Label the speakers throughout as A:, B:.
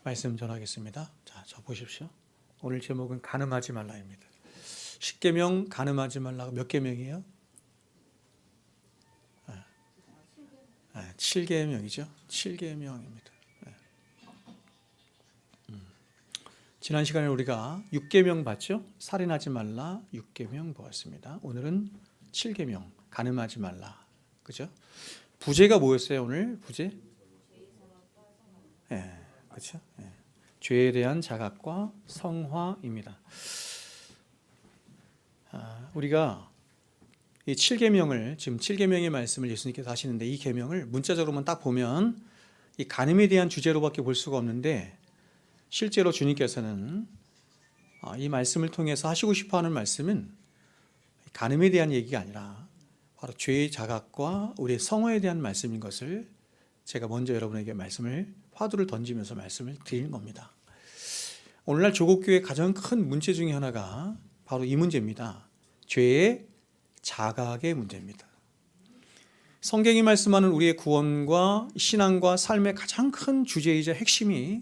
A: 말씀 전하겠습니다. 자, 저 보십시오. 오늘 제목은 간음하지 말라입니다. 십계명 간음하지 말라가 몇 계명이에요? 7계명이죠. 7계명입니다. 지난 시간에 우리가 6계명 봤죠? 살인하지 말라 6계명 보았습니다. 오늘은 7계명 간음하지 말라. 그죠? 부제가 뭐였어요, 오늘? 부제? 그렇죠? 죄에 대한 자각과 성화입니다. 우리가 이 7계명을 지금 7계명의 말씀을 예수님께서 하시는데 이 계명을 문자적으로만 딱 보면 이 간음에 대한 주제로밖에 볼 수가 없는데 실제로 주님께서는 이 말씀을 통해서 하시고 싶어하는 말씀은 간음에 대한 얘기가 아니라 바로 죄의 자각과 우리의 성화에 대한 말씀인 것을 제가 먼저 여러분에게 화두를 던지면서 말씀을 드리는 겁니다. 오늘날 조국교회의 가장 큰 문제 중에 하나가 바로 이 문제입니다. 죄의 자각의 문제입니다. 성경이 말씀하는 우리의 구원과 신앙과 삶의 가장 큰 주제이자 핵심이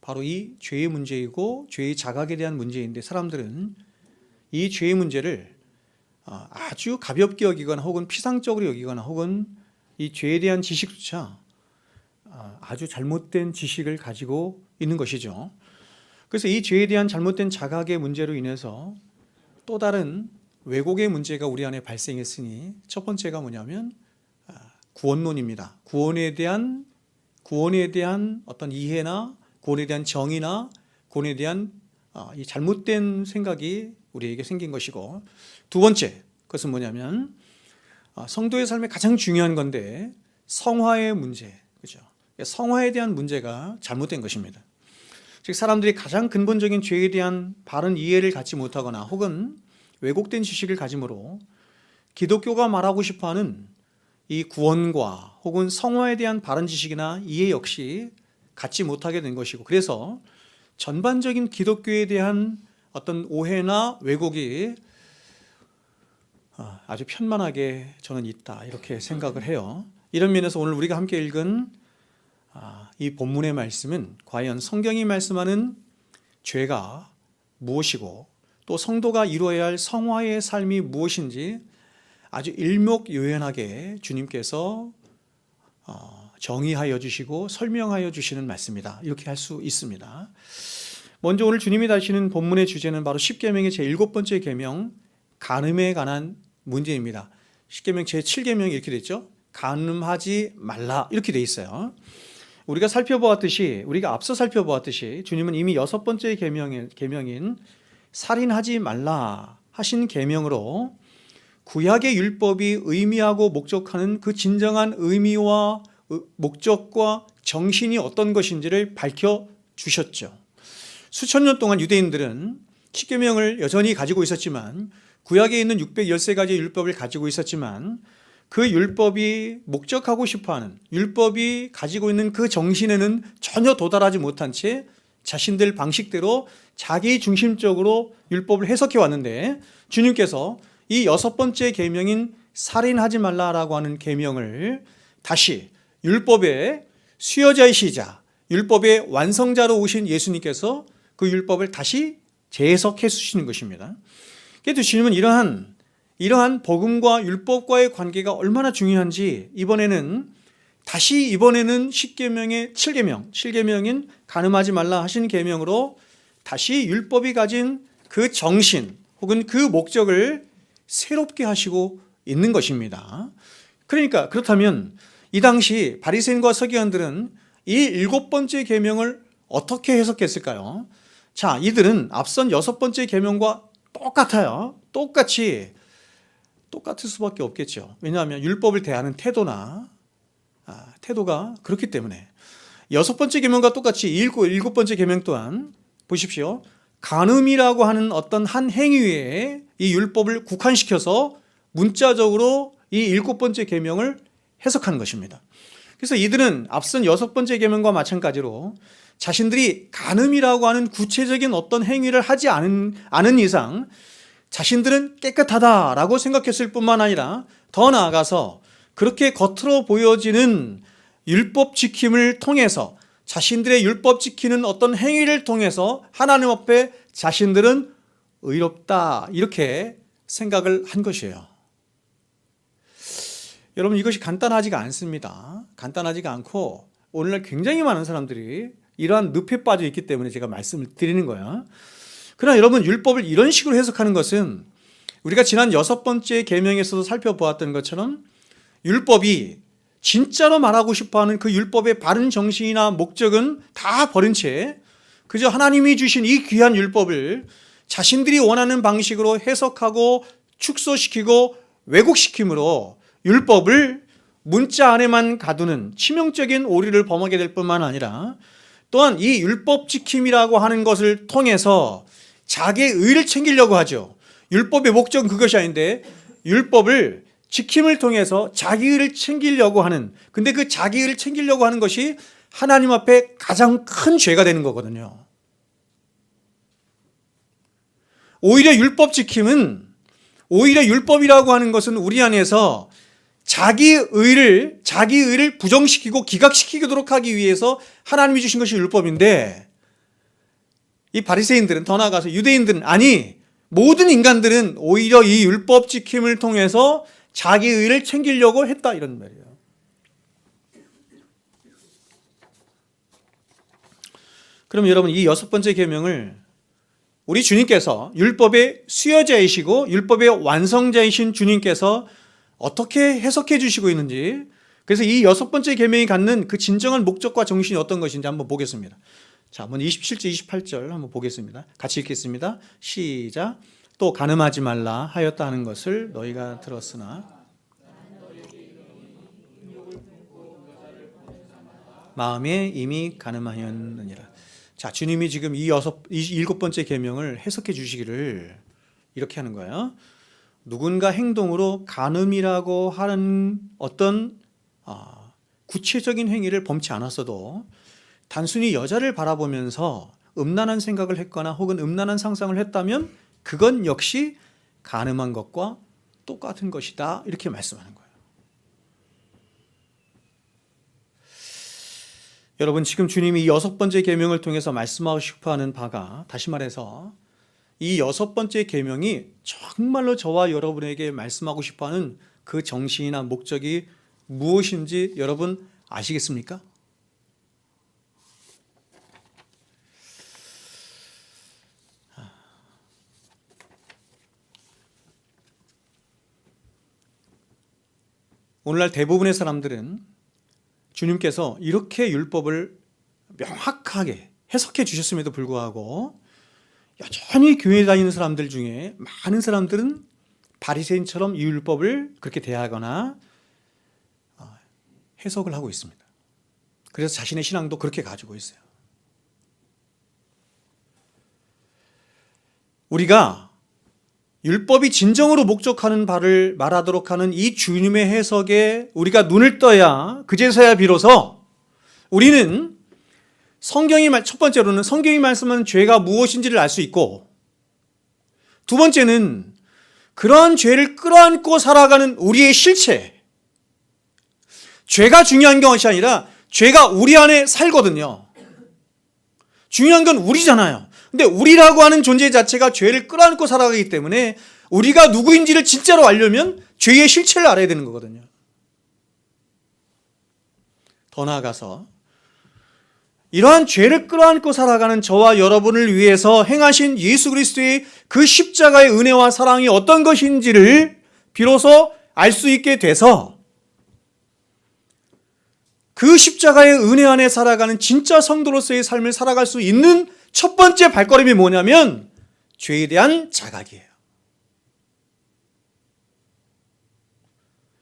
A: 바로 이 죄의 문제이고 죄의 자각에 대한 문제인데 사람들은 이 죄의 문제를 아주 가볍게 여기거나 혹은 피상적으로 여기거나 혹은 이 죄에 대한 지식조차 아주 잘못된 지식을 가지고 있는 것이죠. 그래서 이 죄에 대한 잘못된 자각의 문제로 인해서 또 다른 왜곡의 문제가 우리 안에 발생했으니 첫 번째가 뭐냐면 구원론입니다. 구원에 대한 어떤 이해나 구원에 대한 정의나 구원에 대한 이 잘못된 생각이 우리에게 생긴 것이고, 두 번째 그것은 뭐냐면 성도의 삶에 가장 중요한 건데 성화의 문제, 그죠? 성화에 대한 문제가 잘못된 것입니다. 즉 사람들이 가장 근본적인 죄에 대한 바른 이해를 갖지 못하거나 혹은 왜곡된 지식을 가짐으로 기독교가 말하고 싶어하는 이 구원과 혹은 성화에 대한 바른 지식이나 이해 역시 갖지 못하게 된 것이고, 그래서 전반적인 기독교에 대한 어떤 오해나 왜곡이 아주 편만하게 저는 있다 이렇게 생각을 해요. 이런 면에서 오늘 우리가 함께 읽은 이 본문의 말씀은 과연 성경이 말씀하는 죄가 무엇이고 또 성도가 이루어야 할 성화의 삶이 무엇인지 아주 일목요연하게 주님께서 정의하여 주시고 설명하여 주시는 말씀이다 이렇게 할 수 있습니다. 먼저 오늘 주님이 다시는 본문의 주제는 바로 십계명의 제7번째 계명 간음에 관한 문제입니다. 십계명 제7계명이 이렇게 됐죠. 간음하지 말라 이렇게 돼 있어요. 우리가 앞서 살펴보았듯이 주님은 이미 6번째 계명인 살인하지 말라 하신 계명으로 구약의 율법이 의미하고 목적하는 그 진정한 의미와 목적과 정신이 어떤 것인지를 밝혀주셨죠. 수천 년 동안 유대인들은 십계명을 여전히 가지고 있었지만 구약에 있는 613가지의 율법을 가지고 있었지만 그 율법이 목적하고 싶어하는 율법이 가지고 있는 그 정신에는 전혀 도달하지 못한 채 자신들 방식대로 자기 중심적으로 율법을 해석해 왔는데 주님께서 이 6번째 계명인 살인하지 말라라고 하는 계명을 다시 율법의 수여자이시자 율법의 완성자로 오신 예수님께서 그 율법을 다시 재해석해 주시는 것입니다. 그래서 주님은 이러한 복음과 율법과의 관계가 얼마나 중요한지 이번에는 십계명의 7계명인 간음하지 말라 하신 계명으로 다시 율법이 가진 그 정신 혹은 그 목적을 새롭게 하시고 있는 것입니다. 그렇다면 이 당시 바리새인과 서기관들은 이 7번째 계명을 어떻게 해석했을까요? 자, 이들은 앞선 6번째 계명과 똑같아요. 똑같을 수밖에 없겠죠. 왜냐하면 율법을 대하는 태도가 그렇기 때문에 6번째 계명과 똑같이 7번째 계명 또한 보십시오. 간음이라고 하는 어떤 한 행위에 이 율법을 국한시켜서 문자적으로 이 7번째 계명을 해석하는 것입니다. 그래서 이들은 앞선 6번째 계명과 마찬가지로 자신들이 간음이라고 하는 구체적인 어떤 행위를 하지 않은 이상 자신들은 깨끗하다라고 생각했을 뿐만 아니라 더 나아가서 그렇게 겉으로 보여지는 율법 지킴을 통해서 자신들의 율법 지키는 어떤 행위를 통해서 하나님 앞에 자신들은 의롭다 이렇게 생각을 한 것이에요. 여러분, 이것이 간단하지가 않습니다. 간단하지가 않고 오늘날 굉장히 많은 사람들이 이러한 늪에 빠져 있기 때문에 제가 말씀을 드리는 거야. 그러나 여러분, 율법을 이런 식으로 해석하는 것은 우리가 지난 6번째 계명에서도 살펴보았던 것처럼 율법이 진짜로 말하고 싶어하는 그 율법의 바른 정신이나 목적은 다 버린 채 그저 하나님이 주신 이 귀한 율법을 자신들이 원하는 방식으로 해석하고 축소시키고 왜곡시킴으로 율법을 문자 안에만 가두는 치명적인 오류를 범하게 될 뿐만 아니라 또한 이 율법 지킴이라고 하는 것을 통해서 자기의 의를 챙기려고 하죠. 율법의 목적은 그것이 아닌데 율법을 지킴을 통해서 자기 의를 챙기려고 하는, 근데 그 자기 의를 챙기려고 하는 것이 하나님 앞에 가장 큰 죄가 되는 거거든요. 오히려 율법이라고 하는 것은 우리 안에서 자기 의를 부정시키고 기각시키도록 하기 위해서 하나님이 주신 것이 율법인데, 이 바리새인들은, 더 나아가서 유대인들은, 아니 모든 인간들은 오히려 이 율법 지킴을 통해서 자기 의를 챙기려고 했다, 이런 말이에요. 그럼 여러분, 이 6번째 계명을 우리 주님께서 율법의 수여자이시고 율법의 완성자이신 주님께서 어떻게 해석해 주시고 있는지, 그래서 이 6번째 계명이 갖는 그 진정한 목적과 정신이 어떤 것인지 한번 보겠습니다. 자, 한번 27절 28절 한번 보겠습니다. 같이 읽겠습니다. 시작. 또 간음하지 말라 하였다 하는 것을 너희가 들었으나 마음에 이미 간음하였느니라. 자, 주님이 지금 이 7번째 계명을 해석해 주시기를 이렇게 하는 거예요. 누군가 행동으로 간음이라고 하는 어떤 구체적인 행위를 범치 않았어도 단순히 여자를 바라보면서 음란한 생각을 했거나 혹은 음란한 상상을 했다면 그건 역시 간음한 것과 똑같은 것이다, 이렇게 말씀하는 거예요. 여러분, 지금 주님이 이 6번째 계명을 통해서 말씀하고 싶어하는 바가, 다시 말해서 이 6번째 계명이 정말로 저와 여러분에게 말씀하고 싶어하는 그 정신이나 목적이 무엇인지 여러분 아시겠습니까? 오늘날 대부분의 사람들은 주님께서 이렇게 율법을 명확하게 해석해 주셨음에도 불구하고 여전히 교회 다니는 사람들 중에 많은 사람들은 바리새인처럼 이 율법을 그렇게 대하거나 해석을 하고 있습니다. 그래서 자신의 신앙도 그렇게 가지고 있어요. 우리가 율법이 진정으로 목적하는 바를 말하도록 하는 이 주님의 해석에 우리가 눈을 떠야, 그제서야 비로소 우리는 첫 번째로는 성경이 말씀하는 죄가 무엇인지를 알 수 있고, 두 번째는 그러한 죄를 끌어안고 살아가는 우리의 실체, 죄가 중요한 것이 아니라 죄가 우리 안에 살거든요. 중요한 건 우리잖아요. 근데 우리라고 하는 존재 자체가 죄를 끌어안고 살아가기 때문에 우리가 누구인지를 진짜로 알려면 죄의 실체를 알아야 되는 거거든요. 더 나아가서 이러한 죄를 끌어안고 살아가는 저와 여러분을 위해서 행하신 예수 그리스도의 그 십자가의 은혜와 사랑이 어떤 것인지를 비로소 알 수 있게 돼서 그 십자가의 은혜 안에 살아가는 진짜 성도로서의 삶을 살아갈 수 있는 첫 번째 발걸음이 뭐냐면 죄에 대한 자각이에요.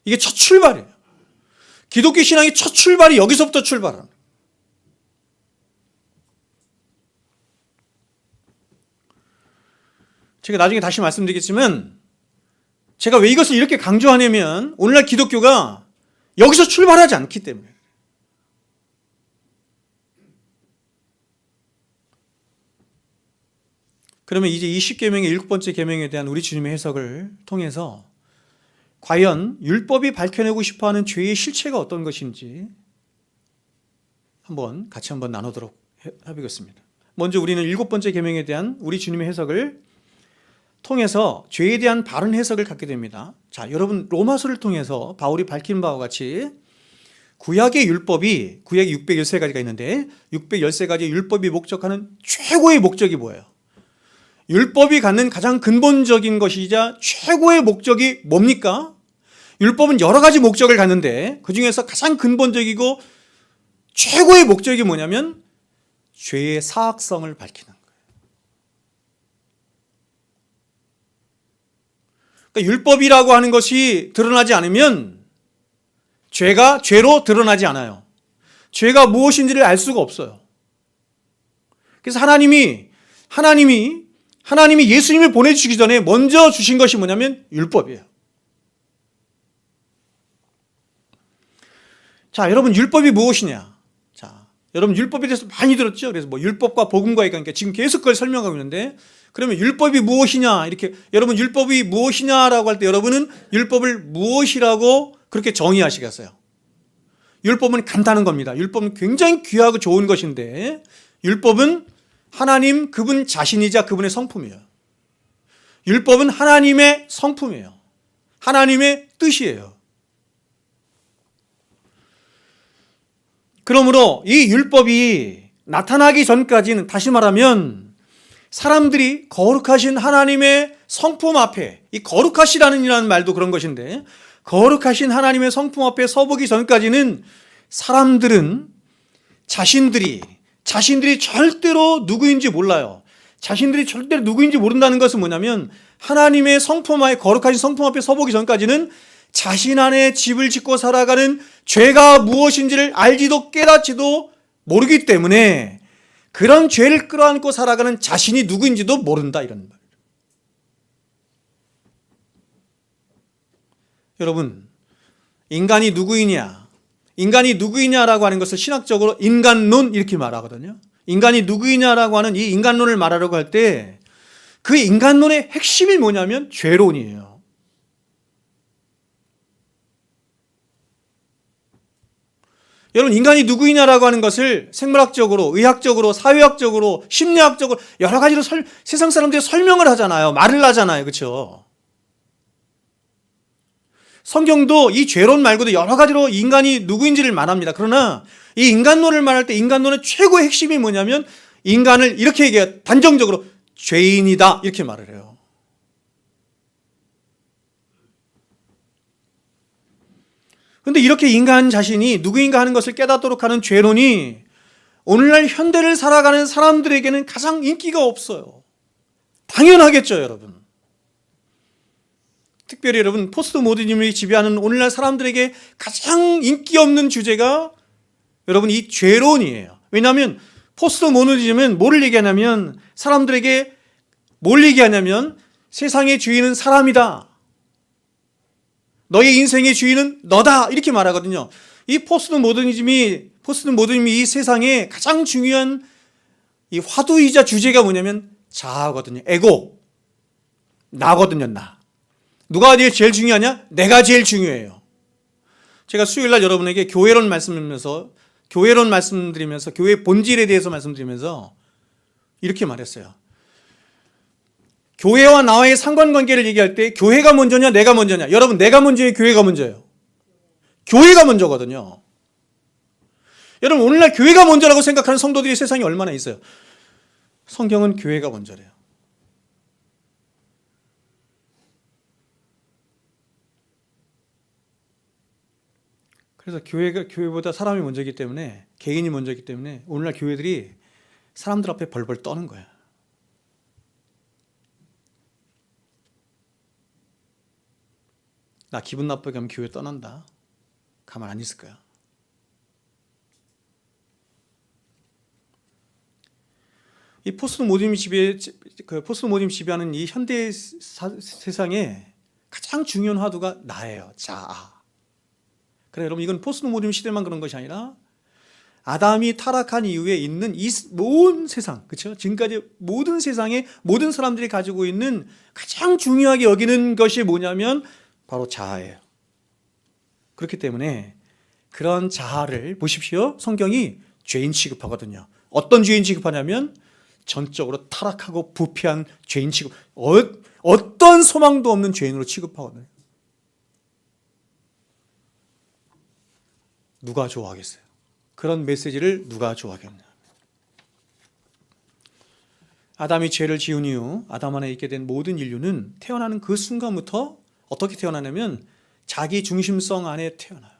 A: 이게 첫 출발이에요. 기독교 신앙의 첫 출발이 여기서부터 출발합니다. 제가 나중에 다시 말씀드리겠지만, 제가 왜 이것을 이렇게 강조하냐면 오늘날 기독교가 여기서 출발하지 않기 때문에. 그러면 이제 이 10계명의 7번째 계명에 대한 우리 주님의 해석을 통해서 과연 율법이 밝혀내고 싶어하는 죄의 실체가 어떤 것인지, 한번 같이 한번 나누도록 해보겠습니다. 먼저 우리는 7번째 계명에 대한 우리 주님의 해석을 통해서 죄에 대한 바른 해석을 갖게 됩니다. 자, 여러분 로마서를 통해서 바울이 밝힌 바와 같이 구약의 율법이 613가지가 있는데 613가지 율법이 목적하는 최고의 목적이 뭐예요? 율법이 갖는 가장 근본적인 것이자 최고의 목적이 뭡니까? 율법은 여러 가지 목적을 갖는데 그중에서 가장 근본적이고 최고의 목적이 뭐냐면 죄의 사악성을 밝히는 거예요. 그러니까 율법이라고 하는 것이 드러나지 않으면 죄가 죄로 드러나지 않아요. 죄가 무엇인지를 알 수가 없어요. 그래서 하나님이 예수님을 보내주시기 전에 먼저 주신 것이 뭐냐면 율법이에요. 자, 여러분 율법이 무엇이냐? 자, 여러분 율법에 대해서 많이 들었죠? 그래서 뭐 율법과 복음과의 관계 지금 계속 그걸 설명하고 있는데 그러면 율법이 무엇이냐? 이렇게 여러분 율법이 무엇이냐라고 할 때 여러분은 율법을 무엇이라고 그렇게 정의하시겠어요? 율법은 간단한 겁니다. 율법은 굉장히 귀하고 좋은 것인데 율법은 하나님 그분 자신이자 그분의 성품이에요. 율법은 하나님의 성품이에요. 하나님의 뜻이에요. 그러므로 이 율법이 나타나기 전까지는 다시 말하면 사람들이 거룩하신 하나님의 성품 앞에 이 거룩하시라는 말도 그런 것인데 거룩하신 하나님의 성품 앞에 서보기 전까지는 사람들은 자신들이 절대로 누구인지 몰라요. 자신들이 절대로 누구인지 모른다는 것은 뭐냐면 하나님의 성품 앞에 거룩하신 성품 앞에 서보기 전까지는 자신 안에 집을 짓고 살아가는 죄가 무엇인지를 알지도 깨닫지도 모르기 때문에 그런 죄를 끌어안고 살아가는 자신이 누구인지도 모른다 이런 말. 여러분, 인간이 누구이냐라고 하는 것을 신학적으로 인간론 이렇게 말하거든요. 인간이 누구이냐라고 하는 이 인간론을 말하려고 할 때 그 인간론의 핵심이 뭐냐면 죄론이에요. 여러분, 인간이 누구이냐라고 하는 것을 생물학적으로, 의학적으로, 사회학적으로, 심리학적으로 여러 가지로 세상 사람들이 설명을 하잖아요. 말을 하잖아요. 그렇죠? 성경도 이 죄론 말고도 여러 가지로 인간이 누구인지를 말합니다. 그러나 이 인간론을 말할 때 인간론의 최고의 핵심이 뭐냐면 인간을 이렇게 얘기해요. 단정적으로 죄인이다 이렇게 말을 해요. 그런데 이렇게 인간 자신이 누구인가 하는 것을 깨닫도록 하는 죄론이 오늘날 현대를 살아가는 사람들에게는 가장 인기가 없어요. 당연하겠죠, 여러분. 특별히 여러분 포스트 모더니즘이 지배하는 오늘날 사람들에게 가장 인기 없는 주제가 여러분 이 죄론이에요. 왜냐하면 포스트 모더니즘은 뭐를 얘기하냐면 사람들에게 뭘 얘기하냐면 세상의 주인은 사람이다. 너의 인생의 주인은 너다. 이렇게 말하거든요. 이 포스트 모더니즘이 이 세상에 가장 중요한 이 화두이자 주제가 뭐냐면 자아거든요. 에고. 나거든요, 나. 누가 제일 중요하냐? 내가 제일 중요해요. 제가 수요일날 여러분에게 교회론 말씀드리면서 교회의 본질에 대해서 말씀드리면서 이렇게 말했어요. 교회와 나와의 상관관계를 얘기할 때 교회가 먼저냐 내가 먼저냐. 여러분 내가 먼저예요 교회가 먼저예요? 교회가 먼저거든요. 여러분 오늘날 교회가 먼저라고 생각하는 성도들이 세상에 얼마나 있어요. 성경은 교회가 먼저래요. 그래서 교회보다 사람이 먼저이기 때문에 개인이 먼저이기 때문에 오늘날 교회들이 사람들 앞에 벌벌 떠는 거야. 나 기분 나쁘게 하면 교회 떠난다. 가만 안 있을 거야. 이 포스트 모더니즘 지배하는 이 현대 세상에 가장 중요한 화두가 나예요. 자아. 그래 여러분 이건 포스트 모더니즘 시대만 그런 것이 아니라 아담이 타락한 이후에 있는 이 모든 세상, 그렇죠? 지금까지 모든 세상에 모든 사람들이 가지고 있는 가장 중요하게 여기는 것이 뭐냐면 바로 자아예요. 그렇기 때문에 그런 자아를 보십시오. 성경이 죄인 취급하거든요. 어떤 죄인 취급하냐면 전적으로 타락하고 부패한 죄인 취급, 어떤 소망도 없는 죄인으로 취급하거든요. 누가 좋아하겠어요? 그런 메시지를 누가 좋아하겠냐? 아담이 죄를 지은 이후 아담 안에 있게 된 모든 인류는 태어나는 그 순간부터 어떻게 태어나냐면 자기 중심성 안에 태어나요.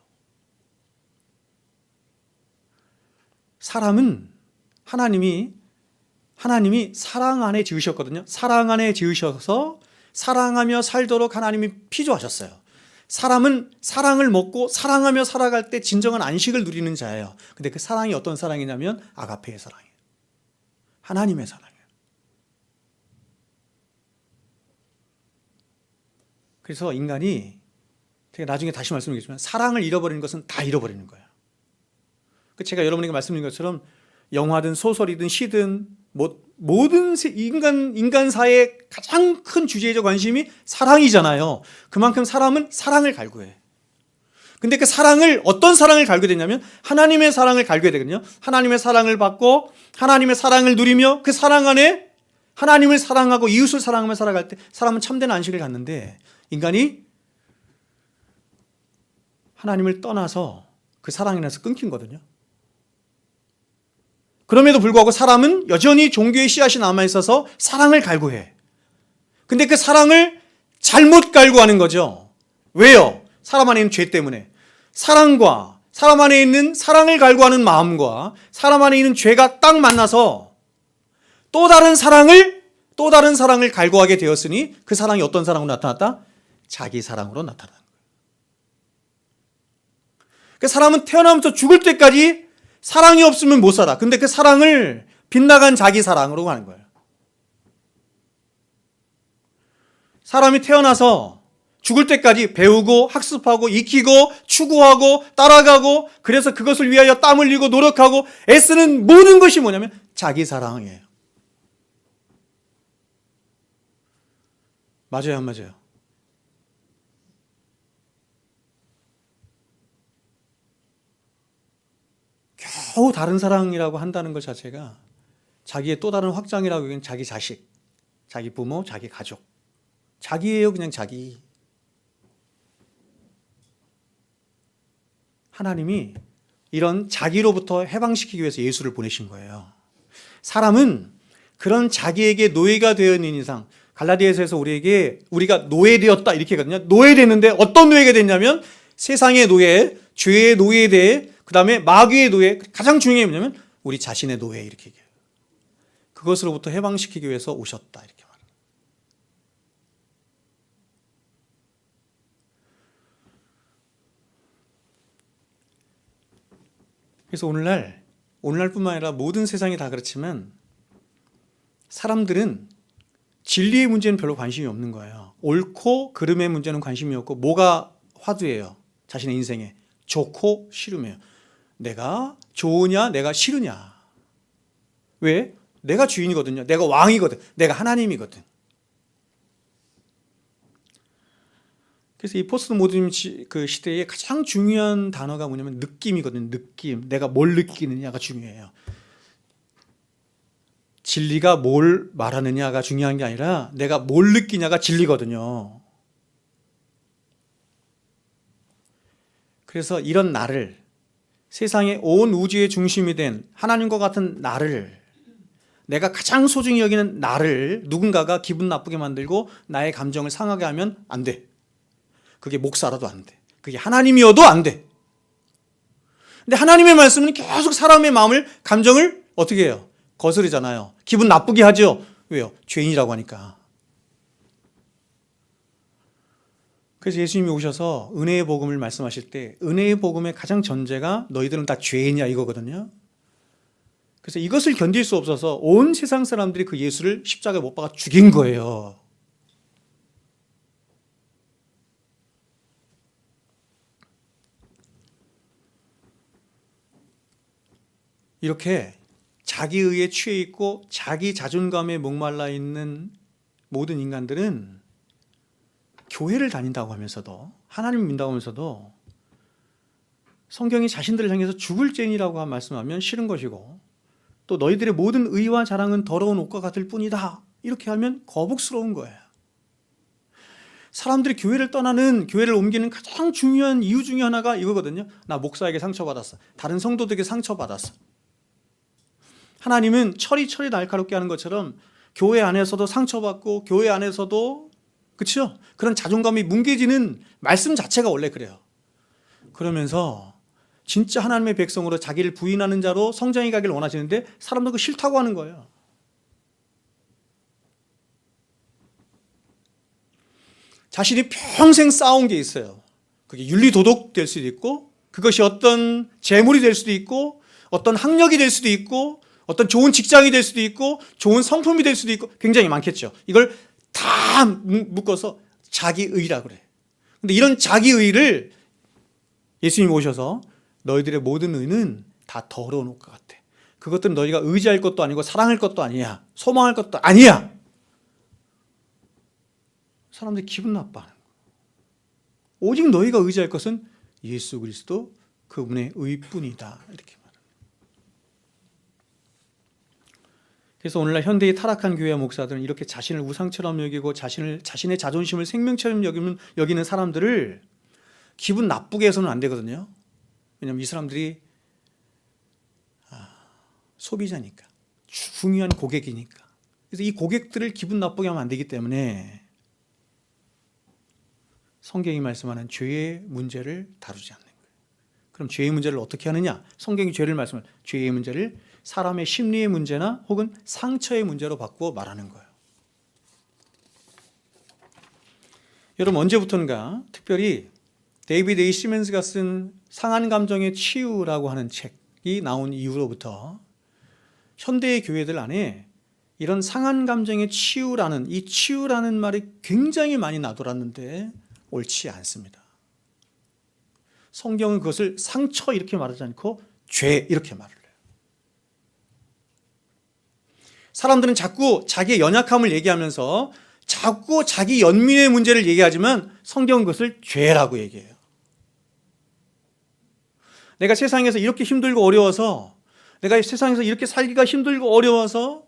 A: 사람은 하나님이 사랑 안에 지으셨거든요. 사랑 안에 지으셔서 사랑하며 살도록 하나님이 피조하셨어요. 사람은 사랑을 먹고 사랑하며 살아갈 때 진정한 안식을 누리는 자예요. 근데 그 사랑이 어떤 사랑이냐면 아가페의 사랑이에요. 하나님의 사랑이에요. 그래서 인간이, 제가 나중에 다시 말씀드리겠지만 사랑을 잃어버리는 것은 다 잃어버리는 거예요. 제가 여러분에게 말씀드린 것처럼 영화든 소설이든 시든 모든 인간사의 가장 큰 주제적 관심이 사랑이잖아요. 그만큼 사람은 사랑을 갈구해. 근데 그 사랑을, 어떤 사랑을 갈구해야 되냐면 하나님의 사랑을 갈구해야 되거든요. 하나님의 사랑을 받고 하나님의 사랑을 누리며 그 사랑 안에 하나님을 사랑하고 이웃을 사랑하며 살아갈 때 사람은 참된 안식을 갖는데, 인간이 하나님을 떠나서 그 사랑에 인해서 끊긴 거거든요. 그럼에도 불구하고 사람은 여전히 종교의 씨앗이 남아있어서 사랑을 갈구해. 근데 그 사랑을 잘못 갈구하는 거죠. 왜요? 사람 안에 있는 죄 때문에. 사랑과 사람 안에 있는 사랑을 갈구하는 마음과 사람 안에 있는 죄가 딱 만나서 또 다른 사랑을 갈구하게 되었으니 그 사랑이 어떤 사랑으로 나타났다? 자기 사랑으로 나타나는 거예요. 그 사람은 태어나면서 죽을 때까지 사랑이 없으면 못 살아. 근데 그 사랑을 빗나간 자기 사랑으로 가는 거예요. 사람이 태어나서 죽을 때까지 배우고 학습하고 익히고 추구하고 따라가고, 그래서 그것을 위하여 땀 흘리고 노력하고 애쓰는 모든 것이 뭐냐면 자기 사랑이에요. 맞아요, 안 맞아요? 겨우 다른 사랑이라고 한다는 것 자체가 자기의 또 다른 확장이라고 하기엔 자기 자식, 자기 부모, 자기 가족, 자기예요. 그냥 자기. 하나님이 이런 자기로부터 해방시키기 위해서 예수를 보내신 거예요. 사람은 그런 자기에게 노예가 되어 있는 이상, 갈라디아서에서 우리가 노예되었다 이렇게 하거든요. 노예됐는데 어떤 노예가 됐냐면 세상의 노예, 죄의 노예에 대해, 그 다음에 마귀의 노예, 가장 중요한 게 뭐냐면 우리 자신의 노예, 이렇게 얘기해요. 그것으로부터 해방시키기 위해서 오셨다 이렇게 말해요. 그래서 오늘날뿐만 아니라 모든 세상이 다 그렇지만 사람들은 진리의 문제는 별로 관심이 없는 거예요. 옳고 그름의 문제는 관심이 없고, 뭐가 화두예요? 자신의 인생에 좋고 싫음이에요. 내가 좋으냐 내가 싫으냐. 왜? 내가 주인이거든요. 내가 왕이거든. 내가 하나님이거든. 그래서 이 포스트 모더니즘 그 시대의 가장 중요한 단어가 뭐냐면 느낌이거든요. 느낌. 내가 뭘 느끼느냐가 중요해요. 진리가 뭘 말하느냐가 중요한 게 아니라 내가 뭘 느끼냐가 진리거든요. 그래서 이런 나를, 세상의 온 우주의 중심이 된 하나님과 같은 나를, 내가 가장 소중히 여기는 나를 누군가가 기분 나쁘게 만들고 나의 감정을 상하게 하면 안 돼. 그게 목사라도 안 돼. 그게 하나님이어도 안 돼. 근데 하나님의 말씀은 계속 사람의 마음을, 감정을 어떻게 해요? 거스르잖아요. 기분 나쁘게 하죠. 왜요? 죄인이라고 하니까. 그래서 예수님이 오셔서 은혜의 복음을 말씀하실 때 은혜의 복음의 가장 전제가 너희들은 다 죄인이야 이거거든요. 그래서 이것을 견딜 수 없어서 온 세상 사람들이 그 예수를 십자가에 못 박아 죽인 거예요. 이렇게 자기의에 취해 있고 자기 자존감에 목말라 있는 모든 인간들은 교회를 다닌다고 하면서도, 하나님을 믿는다고 하면서도 성경이 자신들을 향해서 죽을 죄인이라고 말씀하면 싫은 것이고, 또 너희들의 모든 의와 자랑은 더러운 옷과 같을 뿐이다, 이렇게 하면 거북스러운 거예요. 사람들이 교회를 떠나는, 교회를 옮기는 가장 중요한 이유 중에 하나가 이거거든요. 나 목사에게 상처받았어, 다른 성도들에게 상처받았어. 하나님은 철이 날카롭게 하는 것처럼 교회 안에서도 상처받고, 교회 안에서도, 그렇죠? 그런 자존감이 뭉개지는 말씀 자체가 원래 그래요. 그러면서 진짜 하나님의 백성으로 자기를 부인하는 자로 성장해 가기를 원하시는데 사람들 그거 싫다고 하는 거예요. 자신이 평생 쌓아온 게 있어요. 그게 윤리도덕 될 수도 있고, 그것이 어떤 재물이 될 수도 있고, 어떤 학력이 될 수도 있고, 어떤 좋은 직장이 될 수도 있고, 좋은 성품이 될 수도 있고, 굉장히 많겠죠. 이걸 다 묶어서 자기의라고 그래. 근데 이런 자기의를 예수님이 오셔서 너희들의 모든 의는 다 더러운 옷과 같아. 그것들은 너희가 의지할 것도 아니고 사랑할 것도 아니야. 소망할 것도 아니야. 사람들이 기분 나빠하는 거야. 오직 너희가 의지할 것은 예수 그리스도 그분의 의뿐이다, 이렇게 말합니다. 그래서 오늘날 현대의 타락한 교회와 목사들은 이렇게 자신을 우상처럼 여기고 자신의 자존심을 생명처럼 여기는 사람들을 기분 나쁘게 해서는 안 되거든요. 왜냐하면 이 사람들이 소비자니까, 중요한 고객이니까. 그래서 이 고객들을 기분 나쁘게 하면 안 되기 때문에 성경이 말씀하는 죄의 문제를 다루지 않는 거예요. 그럼 죄의 문제를 어떻게 하느냐? 성경이 죄의 문제를 사람의 심리의 문제나 혹은 상처의 문제로 바꾸어 말하는 거예요. 여러분, 언제부턴가 특별히 데이비드 A. 시먼스가 쓴 상한 감정의 치유라고 하는 책이 나온 이후로부터 현대의 교회들 안에 이런 상한 감정의 치유라는, 이 치유라는 말이 굉장히 많이 나돌았는데 옳지 않습니다. 성경은 그것을 상처 이렇게 말하지 않고 죄 이렇게 말을 해요. 사람들은 자꾸 자기의 연약함을 얘기하면서 자꾸 자기 연민의 문제를 얘기하지만 성경은 그것을 죄라고 얘기해요. 내가 세상에서 이렇게 힘들고 어려워서, 내가 세상에서 이렇게 살기가 힘들고 어려워서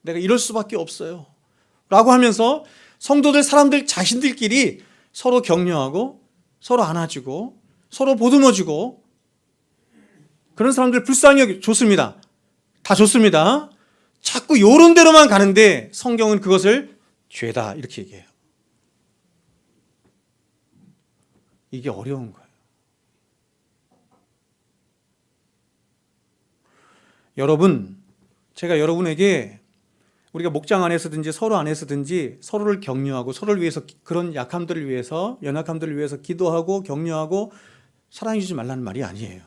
A: 내가 이럴 수밖에 없어요 라고 하면서 성도들, 사람들 자신들끼리 서로 격려하고 서로 안아주고 서로 보듬어주고, 그런 사람들 불쌍히 여기 좋습니다. 다 좋습니다. 자꾸 요런 대로만 가는데 성경은 그것을 죄다 이렇게 얘기해요. 이게 어려운 거예요. 여러분, 제가 여러분에게 우리가 목장 안에서든지 서로 안에서든지 서로를 격려하고 서로를 위해서, 그런 약함들을 위해서, 연약함들을 위해서 기도하고 격려하고 사랑해 주지 말라는 말이 아니에요.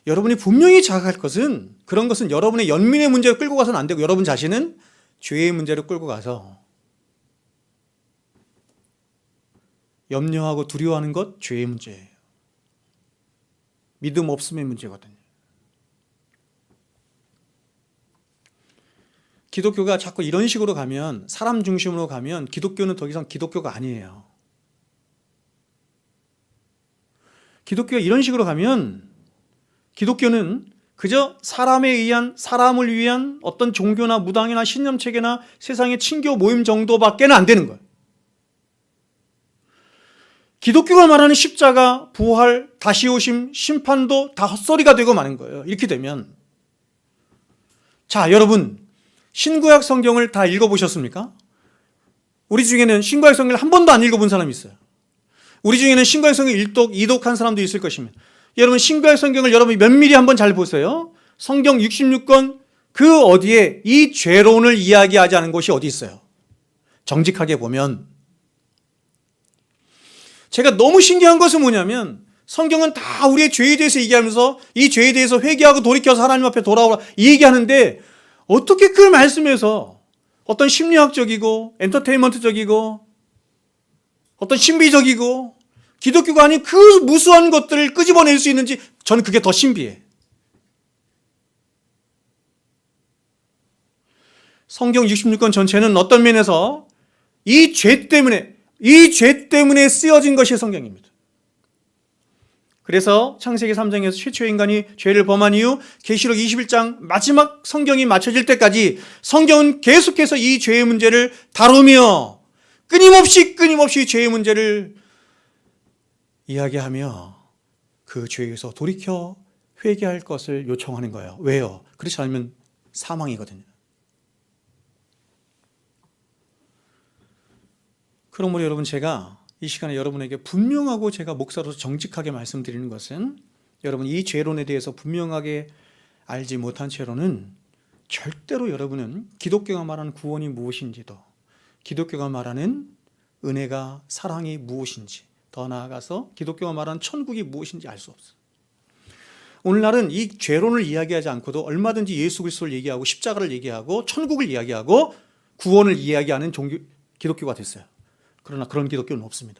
A: 여러분이 분명히 자각할 것은, 그런 것은 여러분의 연민의 문제로 끌고 가서는 안 되고, 여러분 자신은 죄의 문제로 끌고 가서 염려하고 두려워하는 것, 죄의 문제예요. 믿음 없음의 문제거든요. 기독교가 자꾸 이런 식으로 가면, 사람 중심으로 가면 기독교는 더 이상 기독교가 아니에요. 기독교가 이런 식으로 가면 기독교는 그저 사람을 위한 어떤 종교나 무당이나 신념체계나 세상의 친교 모임 정도밖에는 안 되는 거예요. 기독교가 말하는 십자가, 부활, 다시 오심, 심판도 다 헛소리가 되고 마는 거예요. 이렇게 되면, 자, 여러분, 신구약 성경을 다 읽어보셨습니까? 우리 중에는 신구약 성경을 한 번도 안 읽어본 사람이 있어요. 우리 중에는 신구약 성경 1독, 2독한 사람도 있을 것입니다. 여러분, 신구약 성경을 여러분이 면밀히 한번 잘 보세요. 성경 66권 그 어디에 이 죄론을 이야기하지 않은 곳이 어디 있어요? 정직하게 보면. 제가 너무 신기한 것은 뭐냐면, 성경은 다 우리의 죄에 대해서 얘기하면서 이 죄에 대해서 회개하고 돌이켜서 하나님 앞에 돌아오라 이 얘기하는데, 어떻게 그 말씀에서 어떤 심리학적이고 엔터테인먼트적이고 어떤 신비적이고 기독교가 아닌 그 무수한 것들을 끄집어낼 수 있는지, 저는 그게 더 신비해. 성경 66권 전체는 어떤 면에서 이 죄 때문에 쓰여진 것이 성경입니다. 그래서 창세기 3장에서 최초의 인간이 죄를 범한 이후 계시록 21장 마지막 성경이 맞춰질 때까지 성경은 계속해서 이 죄의 문제를 다루며 끊임없이 죄의 문제를 이야기하며 그 죄에서 돌이켜 회개할 것을 요청하는 거예요. 왜요? 그렇지 않으면 사망이거든요. 그러므로 여러분, 제가 이 시간에 여러분에게 분명하고 제가 목사로서 정직하게 말씀드리는 것은, 여러분 이 죄론에 대해서 분명하게 알지 못한 채로는 절대로 여러분은 기독교가 말하는 구원이 무엇인지도, 기독교가 말하는 은혜가, 사랑이 무엇인지, 더 나아가서 기독교가 말하는 천국이 무엇인지 알 수 없어요. 오늘날은 이 죄론을 이야기하지 않고도 얼마든지 예수 그리스도를 얘기하고 십자가를 얘기하고 천국을 이야기하고 구원을 이야기하는 기독교가 됐어요. 그러나 그런 기독교는 없습니다.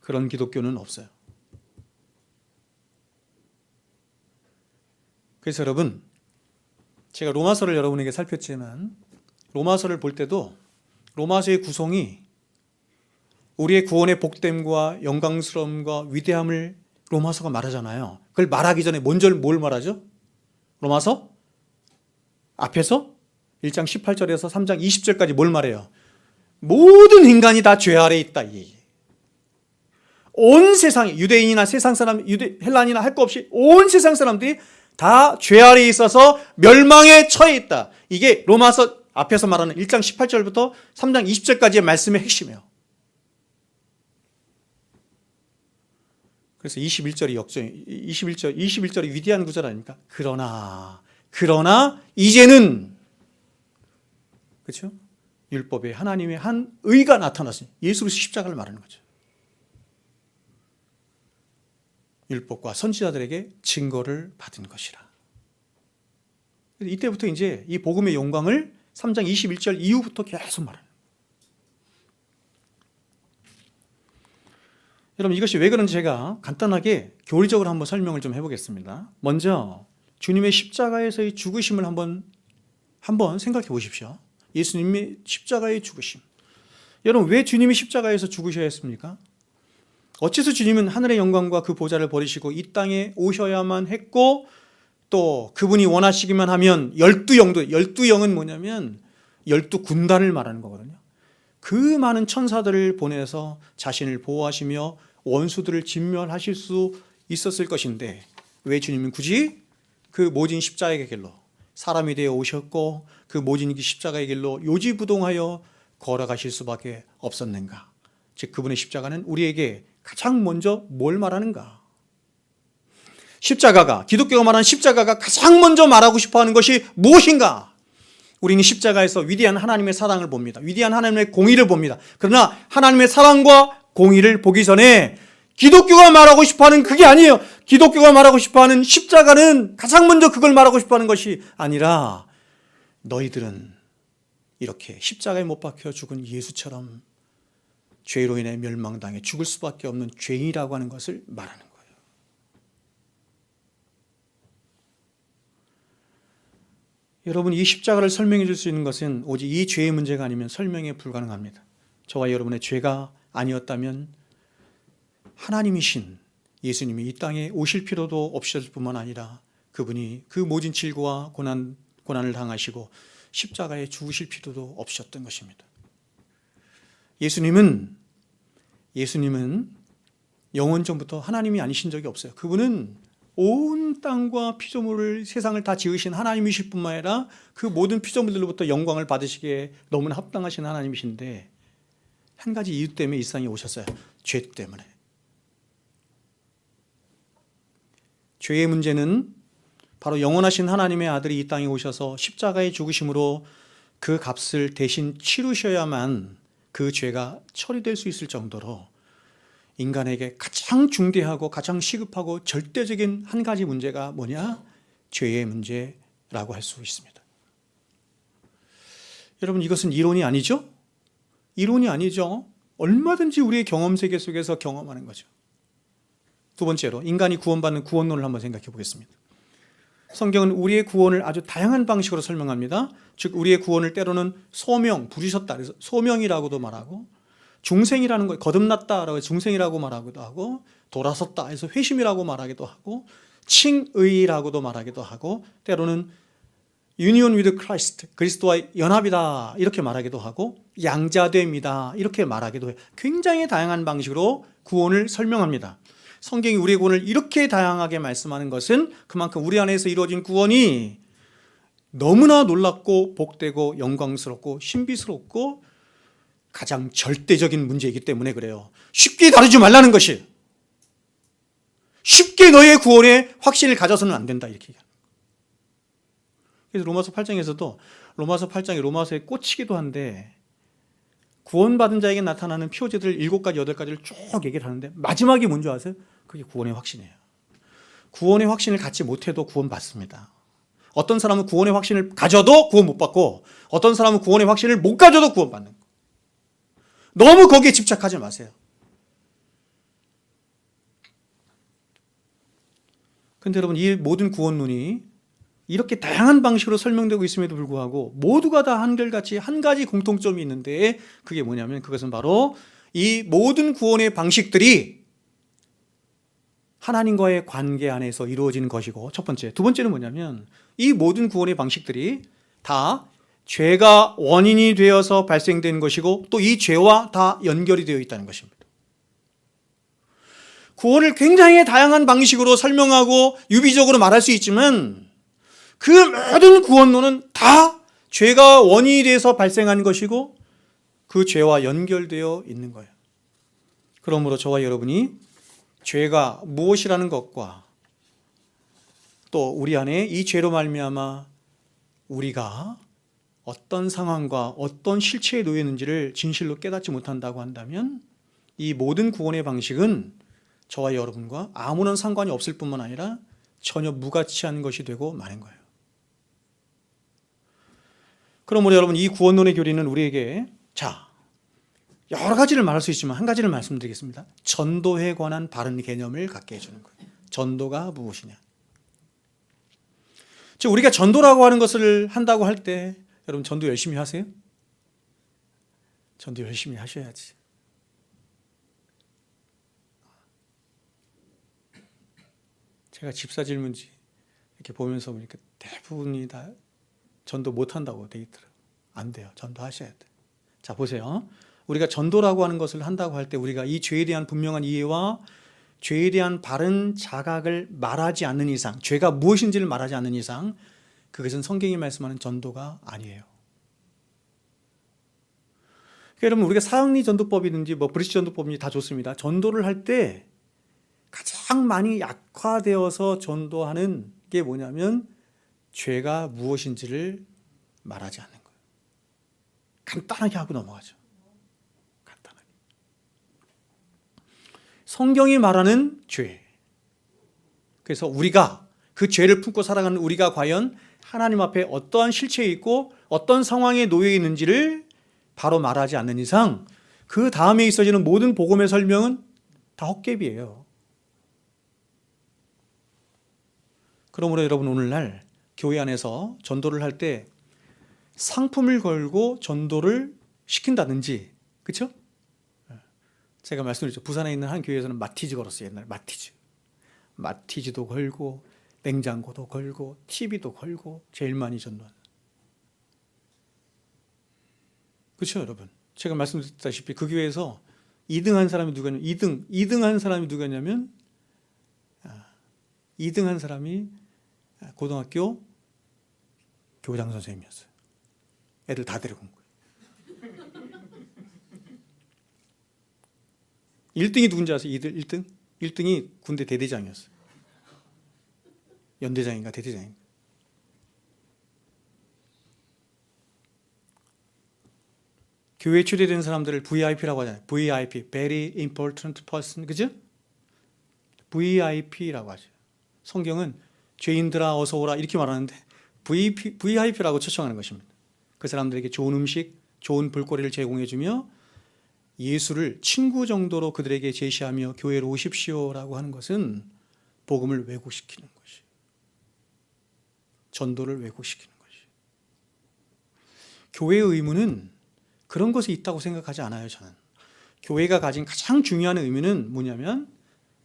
A: 그런 기독교는 없어요. 그래서 여러분, 제가 로마서를 여러분에게 살폈지만 로마서를 볼 때도 로마서의 구성이 우리의 구원의 복됨과 영광스러움과 위대함을 로마서가 말하잖아요. 그걸 말하기 전에 먼저 뭘 말하죠? 로마서 앞에서 1장 18절에서 3장 20절까지 뭘 말해요? 모든 인간이 다 죄 아래에 있다. 온 세상에, 유대인이나 세상 사람, 헬란이나 할 거 없이 온 세상 사람들이 다 죄 아래에 있어서 멸망에 처해 있다. 이게 로마서 앞에서 말하는 1장 18절부터 3장 20절까지의 말씀의 핵심이에요. 그래서 21절이 위대한 구절 아닙니까? 그러나 이제는, 그렇죠? 율법에 하나님의 한 의가 나타났어요. 예수 그리스도 십자가를 말하는 거죠. 율법과 선지자들에게 증거를 받은 것이라. 이때부터 이제 이 복음의 영광을 3장 21절 이후부터 계속 말하는. 여러분, 이것이 왜 그런지 제가 간단하게 교리적으로 한번 설명을 좀 해보겠습니다. 먼저 주님의 십자가에서의 죽으심을 한번 생각해 보십시오. 예수님의 십자가의 죽으심. 여러분, 왜 주님이 십자가에서 죽으셔야 했습니까? 어째서 주님은 하늘의 영광과 그 보좌를 버리시고 이 땅에 오셔야만 했고, 또 그분이 원하시기만 하면 12영은 뭐냐면 12군단을 말하는 거거든요. 그 많은 천사들을 보내서 자신을 보호하시며 원수들을 진멸하실 수 있었을 것인데, 왜 주님은 굳이 그 모진 십자가의 길로 사람이 되어 오셨고 그 모진 십자가의 길로 요지부동하여 걸어가실 수밖에 없었는가? 즉, 그분의 십자가는 우리에게 가장 먼저 뭘 말하는가? 기독교가 말하는 십자가가 가장 먼저 말하고 싶어하는 것이 무엇인가? 우리는 십자가에서 위대한 하나님의 사랑을 봅니다. 위대한 하나님의 공의를 봅니다. 그러나 하나님의 사랑과 공의를 보기 전에 기독교가 말하고 싶어하는 그게 아니에요. 기독교가 말하고 싶어하는 십자가는 가장 먼저 그걸 말하고 싶어하는 것이 아니라, 너희들은 이렇게 십자가에 못 박혀 죽은 예수처럼 죄로 인해 멸망당해 죽을 수밖에 없는 죄인이라고 하는 것을 말하는 거예요. 여러분, 이 십자가를 설명해 줄 수 있는 것은 오직 이 죄의 문제가 아니면 설명이 불가능합니다. 저와 여러분의 죄가 아니었다면 하나님이신 예수님이 이 땅에 오실 필요도 없으실 뿐만 아니라 그분이 그 모진 질고와 고난을 당하시고 십자가에 죽으실 필요도 없으셨던 것입니다. 예수님은 영원 전부터 하나님이 아니신 적이 없어요. 그분은 온 땅과 피조물을, 세상을 다 지으신 하나님이실 뿐만 아니라 그 모든 피조물들로부터 영광을 받으시기에 너무나 합당하신 하나님이신데, 한 가지 이유 때문에 이 세상에 오셨어요. 죄 때문에. 죄의 문제는 바로 영원하신 하나님의 아들이 이 땅에 오셔서 십자가에 죽으심으로 그 값을 대신 치르셔야만 그 죄가 처리될 수 있을 정도로 인간에게 가장 중대하고 가장 시급하고 절대적인 한 가지 문제가 뭐냐? 죄의 문제라고 할 수 있습니다. 여러분, 이것은 이론이 아니죠? 이론이 아니죠. 얼마든지 우리의 경험 세계 속에서 경험하는 거죠. 두 번째로, 인간이 구원받는 구원론을 한번 생각해 보겠습니다. 성경은 우리의 구원을 아주 다양한 방식으로 설명합니다. 즉, 우리의 구원을 때로는 부르셨다, 그래서 소명이라고도 말하고, 중생이라는 거, 거듭났다라고 중생이라고 말하기도 하고, 돌아섰다 해서 회심이라고 말하기도 하고 칭의라고도 말하기도 하고 때로는 Union with Christ, 그리스도와 연합이다 이렇게 말하기도 하고 양자됨이다 이렇게 말하기도 해요. 굉장히 다양한 방식으로 구원을 설명합니다. 성경이 우리의 구원을 이렇게 다양하게 말씀하는 것은 그만큼 우리 안에서 이루어진 구원이 너무나 놀랍고 복되고 영광스럽고 신비스럽고 가장 절대적인 문제이기 때문에 그래요. 쉽게 다루지 말라는 것이, 쉽게 너의 구원에 확신을 가져서는 안 된다 이렇게 얘기합니다. 그래서 로마서 8장에서도 로마서 8장이 로마서에 꽂히기도 한데 구원받은 자에게 나타나는 표제들 7가지 8가지를 쭉 얘기를 하는데 마지막이 뭔지 아세요? 그게 구원의 확신이에요. 구원의 확신을 갖지 못해도 구원받습니다. 어떤 사람은 구원의 확신을 가져도 구원 못 받고 어떤 사람은 구원의 확신을 못 가져도 구원받는 거예요. 너무 거기에 집착하지 마세요. 근데 여러분, 이 모든 구원론이 이렇게 다양한 방식으로 설명되고 있음에도 불구하고 모두가 다 한결같이 한 가지 공통점이 있는데 그게 뭐냐면 그것은 바로 이 모든 구원의 방식들이 하나님과의 관계 안에서 이루어지는 것이고 첫 번째, 두 번째는 뭐냐면 이 모든 구원의 방식들이 다 죄가 원인이 되어서 발생된 것이고 또 이 죄와 다 연결이 되어 있다는 것입니다. 구원을 굉장히 다양한 방식으로 설명하고 유비적으로 말할 수 있지만 그 모든 구원론은 다 죄가 원인이 돼서 발생한 것이고 그 죄와 연결되어 있는 거예요. 그러므로 저와 여러분이 죄가 무엇이라는 것과 또 우리 안에 이 죄로 말미암아 우리가 어떤 상황과 어떤 실체에 놓여 있는지를 진실로 깨닫지 못한다고 한다면 이 모든 구원의 방식은 저와 여러분과 아무런 상관이 없을 뿐만 아니라 전혀 무가치한 것이 되고 마는 거예요. 그러므로 여러분, 이 구원론의 교리는 우리에게 여러 가지를 말할 수 있지만 한 가지를 말씀드리겠습니다. 전도에 관한 바른 개념을 갖게 해주는 거예요. 전도가 무엇이냐. 즉 우리가 전도라고 하는 것을 한다고 할 때 여러분, 전도 열심히 하세요? 전도 열심히 하셔야지. 제가 집사 질문지 이렇게 보면서 보니까 대부분이 다 전도 못한다고 돼 있더라고요. 안 돼요. 전도하셔야 돼요. 자, 보세요. 우리가 전도라고 하는 것을 한다고 할 때 우리가 이 죄에 대한 분명한 이해와 죄에 대한 바른 자각을 말하지 않는 이상, 죄가 무엇인지를 말하지 않는 이상 그것은 성경이 말씀하는 전도가 아니에요. 그러니까 여러분, 우리가 사학리 전도법이든지 브리스 전도법이든지 다 좋습니다. 전도를 할 때 가장 많이 약화되어서 전도하는 게 뭐냐면 죄가 무엇인지를 말하지 않는 거예요. 간단하게 하고 넘어가죠. 간단하게. 성경이 말하는 죄. 그래서 우리가 그 죄를 품고 살아가는 우리가 과연 하나님 앞에 어떠한 실체에 있고 어떤 상황에 놓여 있는지를 바로 말하지 않는 이상 그 다음에 있어지는 모든 복음의 설명은 다 헛개비예요. 그러므로 여러분, 오늘날 교회 안에서 전도를 할 때 상품을 걸고 전도를 시킨다든지, 그렇죠? 제가 말씀드렸죠. 부산에 있는 한 교회에서는 마티즈 걸었어요. 옛날 마티즈도 걸고 냉장고도 걸고 TV도 걸고 제일 많이 전도하는. 그렇죠, 여러분? 제가 말씀드렸다시피 그 교회에서 2등 한 사람이 누구냐면 2등 한 사람이 누구냐면 2등 한 사람이 고등학교 교장 선생님이었어요. 애들 다 데리고 온 거예요. 1등이 누군지 아세요? 1등? 1등이 군대 대대장이었어요. 연대장인가 대대장인가. 교회에 초대된 사람들을 VIP라고 하잖아요. VIP, Very Important Person, 그죠? VIP라고 하죠. 성경은 죄인들아 어서 오라 이렇게 말하는데 VIP라고 초청하는 것입니다. 그 사람들에게 좋은 음식, 좋은 볼거리를 제공해주며 예수를 친구 정도로 그들에게 제시하며 교회로 오십시오라고 하는 것은 복음을 왜곡시키는 것이에요. 전도를 왜곡시키는 것이에요. 교회의 의무는 그런 것이 있다고 생각하지 않아요. 저는 교회가 가진 가장 중요한 의미는 뭐냐면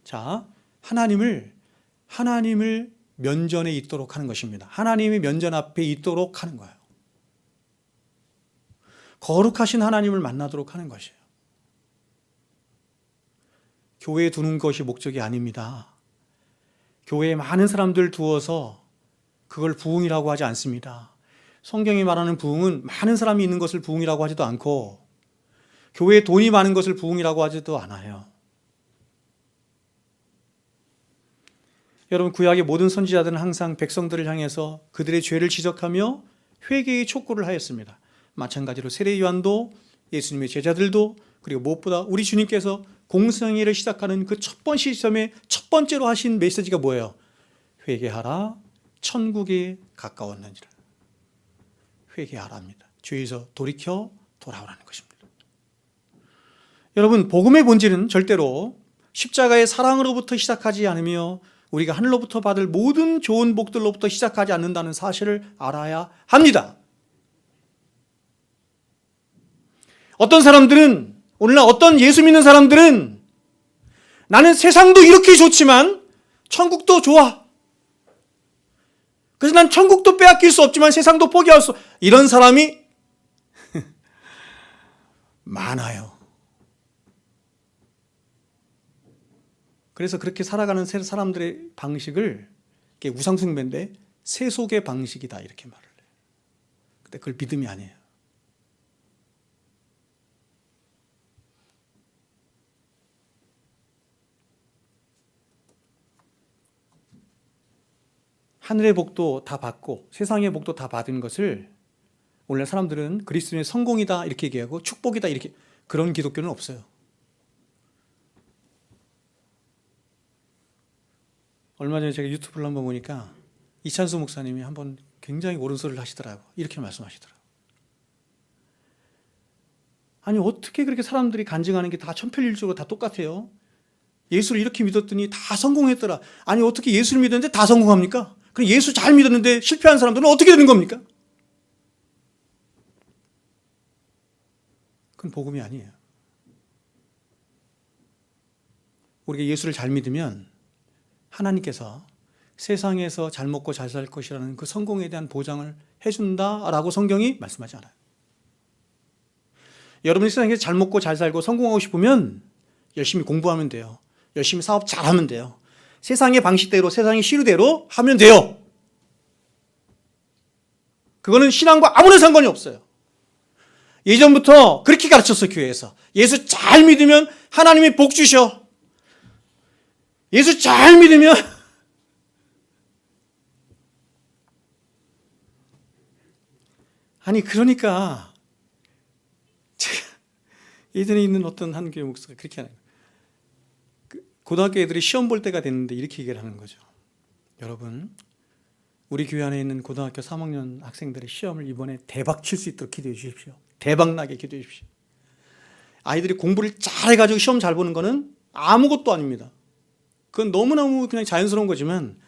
A: 자, 하나님을 면전에 있도록 하는 것입니다. 하나님의 면전 앞에 있도록 하는 거예요. 거룩하신 하나님을 만나도록 하는 것이에요. 교회에 두는 것이 목적이 아닙니다. 교회에 많은 사람들 두어서 그걸 부흥이라고 하지 않습니다. 성경이 말하는 부흥은 많은 사람이 있는 것을 부흥이라고 하지도 않고 교회에 돈이 많은 것을 부흥이라고 하지도 않아요. 여러분, 구약의 모든 선지자들은 항상 백성들을 향해서 그들의 죄를 지적하며 회개의 촉구를 하였습니다. 마찬가지로 세례 요한도, 예수님의 제자들도, 그리고 무엇보다 우리 주님께서 공생애를 시작하는 그 첫 번째 시점에 첫 번째로 하신 메시지가 뭐예요? 회개하라, 천국에 가까웠느니라. 회개하라 합니다. 죄에서 돌이켜 돌아오라는 것입니다. 여러분, 복음의 본질은 절대로 십자가의 사랑으로부터 시작하지 않으며 우리가 하늘로부터 받을 모든 좋은 복들로부터 시작하지 않는다는 사실을 알아야 합니다. 어떤 사람들은, 오늘날 어떤 예수 믿는 사람들은 나는 세상도 이렇게 좋지만 천국도 좋아. 그래서 난 천국도 빼앗길 수 없지만 세상도 포기할 수, 이런 사람이 많아요. 그래서 그렇게 살아가는 사람들의 방식을, 이게 우상숭배인데 세속의 방식이다 이렇게 말을 해요. 근데 그걸 믿음이 아니에요. 하늘의 복도 다 받고 세상의 복도 다 받은 것을 오늘날 사람들은 그리스도인의 성공이다 이렇게 얘기하고 축복이다 이렇게, 그런 기독교는 없어요. 얼마 전에 제가 유튜브를 한번 보니까 이찬수 목사님이 한번 굉장히 옳은 소리를 하시더라고요. 이렇게 말씀하시더라고요. 아니, 어떻게 그렇게 사람들이 간증하는 게 다 천편일률적으로 다 똑같아요? 예수를 이렇게 믿었더니 다 성공했더라. 아니, 어떻게 예수를 믿었는데 다 성공합니까? 그럼 예수 잘 믿었는데 실패한 사람들은 어떻게 되는 겁니까? 그건 복음이 아니에요. 우리가 예수를 잘 믿으면 하나님께서 세상에서 잘 먹고 잘 살 것이라는 그 성공에 대한 보장을 해준다라고 성경이 말씀하지 않아요. 여러분이 세상에서 잘 먹고 잘 살고 성공하고 싶으면 열심히 공부하면 돼요. 열심히 사업 잘하면 돼요. 세상의 방식대로, 세상의 시류대로 하면 돼요. 그거는 신앙과 아무런 상관이 없어요. 예전부터 그렇게 가르쳤어요, 교회에서. 예수 잘 믿으면 하나님이 복 주셔. 예수 잘 믿으면 아니, 그러니까 제가 예전에 있는 어떤 한 교회 목사가 그렇게 하는 거예요. 고등학교 애들이 시험 볼 때가 됐는데 이렇게 얘기를 하는 거죠. 여러분, 우리 교회 안에 있는 고등학교 3학년 학생들의 시험을 이번에 대박 칠 수 있도록 기도해 주십시오. 대박 나게 기도해 주십시오. 아이들이 공부를 잘해가지고 시험 잘 보는 거는 아무것도 아닙니다. 그건 너무너무 그냥 자연스러운 거지만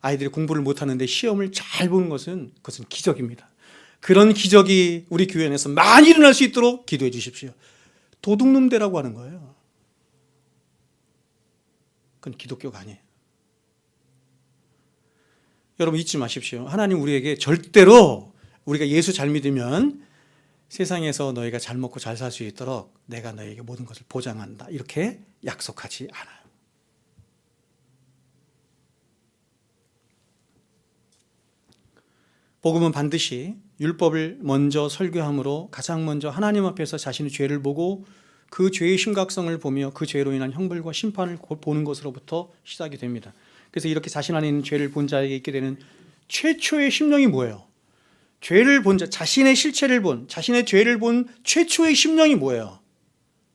A: 아이들이 공부를 못하는데 시험을 잘 보는 것은, 그것은 기적입니다. 그런 기적이 우리 교회 안에서 많이 일어날 수 있도록 기도해 주십시오. 도둑놈대라고 하는 거예요. 그건 기독교가 아니에요. 여러분, 잊지 마십시오. 하나님 우리에게 절대로 우리가 예수 잘 믿으면 세상에서 너희가 잘 먹고 잘 살 수 있도록 내가 너희에게 모든 것을 보장한다 이렇게 약속하지 않아요. 복음은 반드시 율법을 먼저 설교함으로 가장 먼저 하나님 앞에서 자신의 죄를 보고 그 죄의 심각성을 보며 그 죄로 인한 형벌과 심판을 보는 것으로부터 시작이 됩니다. 그래서 이렇게 자신 안에 있는 죄를 본 자에게 있게 되는 최초의 심령이 뭐예요? 죄를 본 자, 자신의 실체를 본, 자신의 죄를 본 최초의 심령이 뭐예요?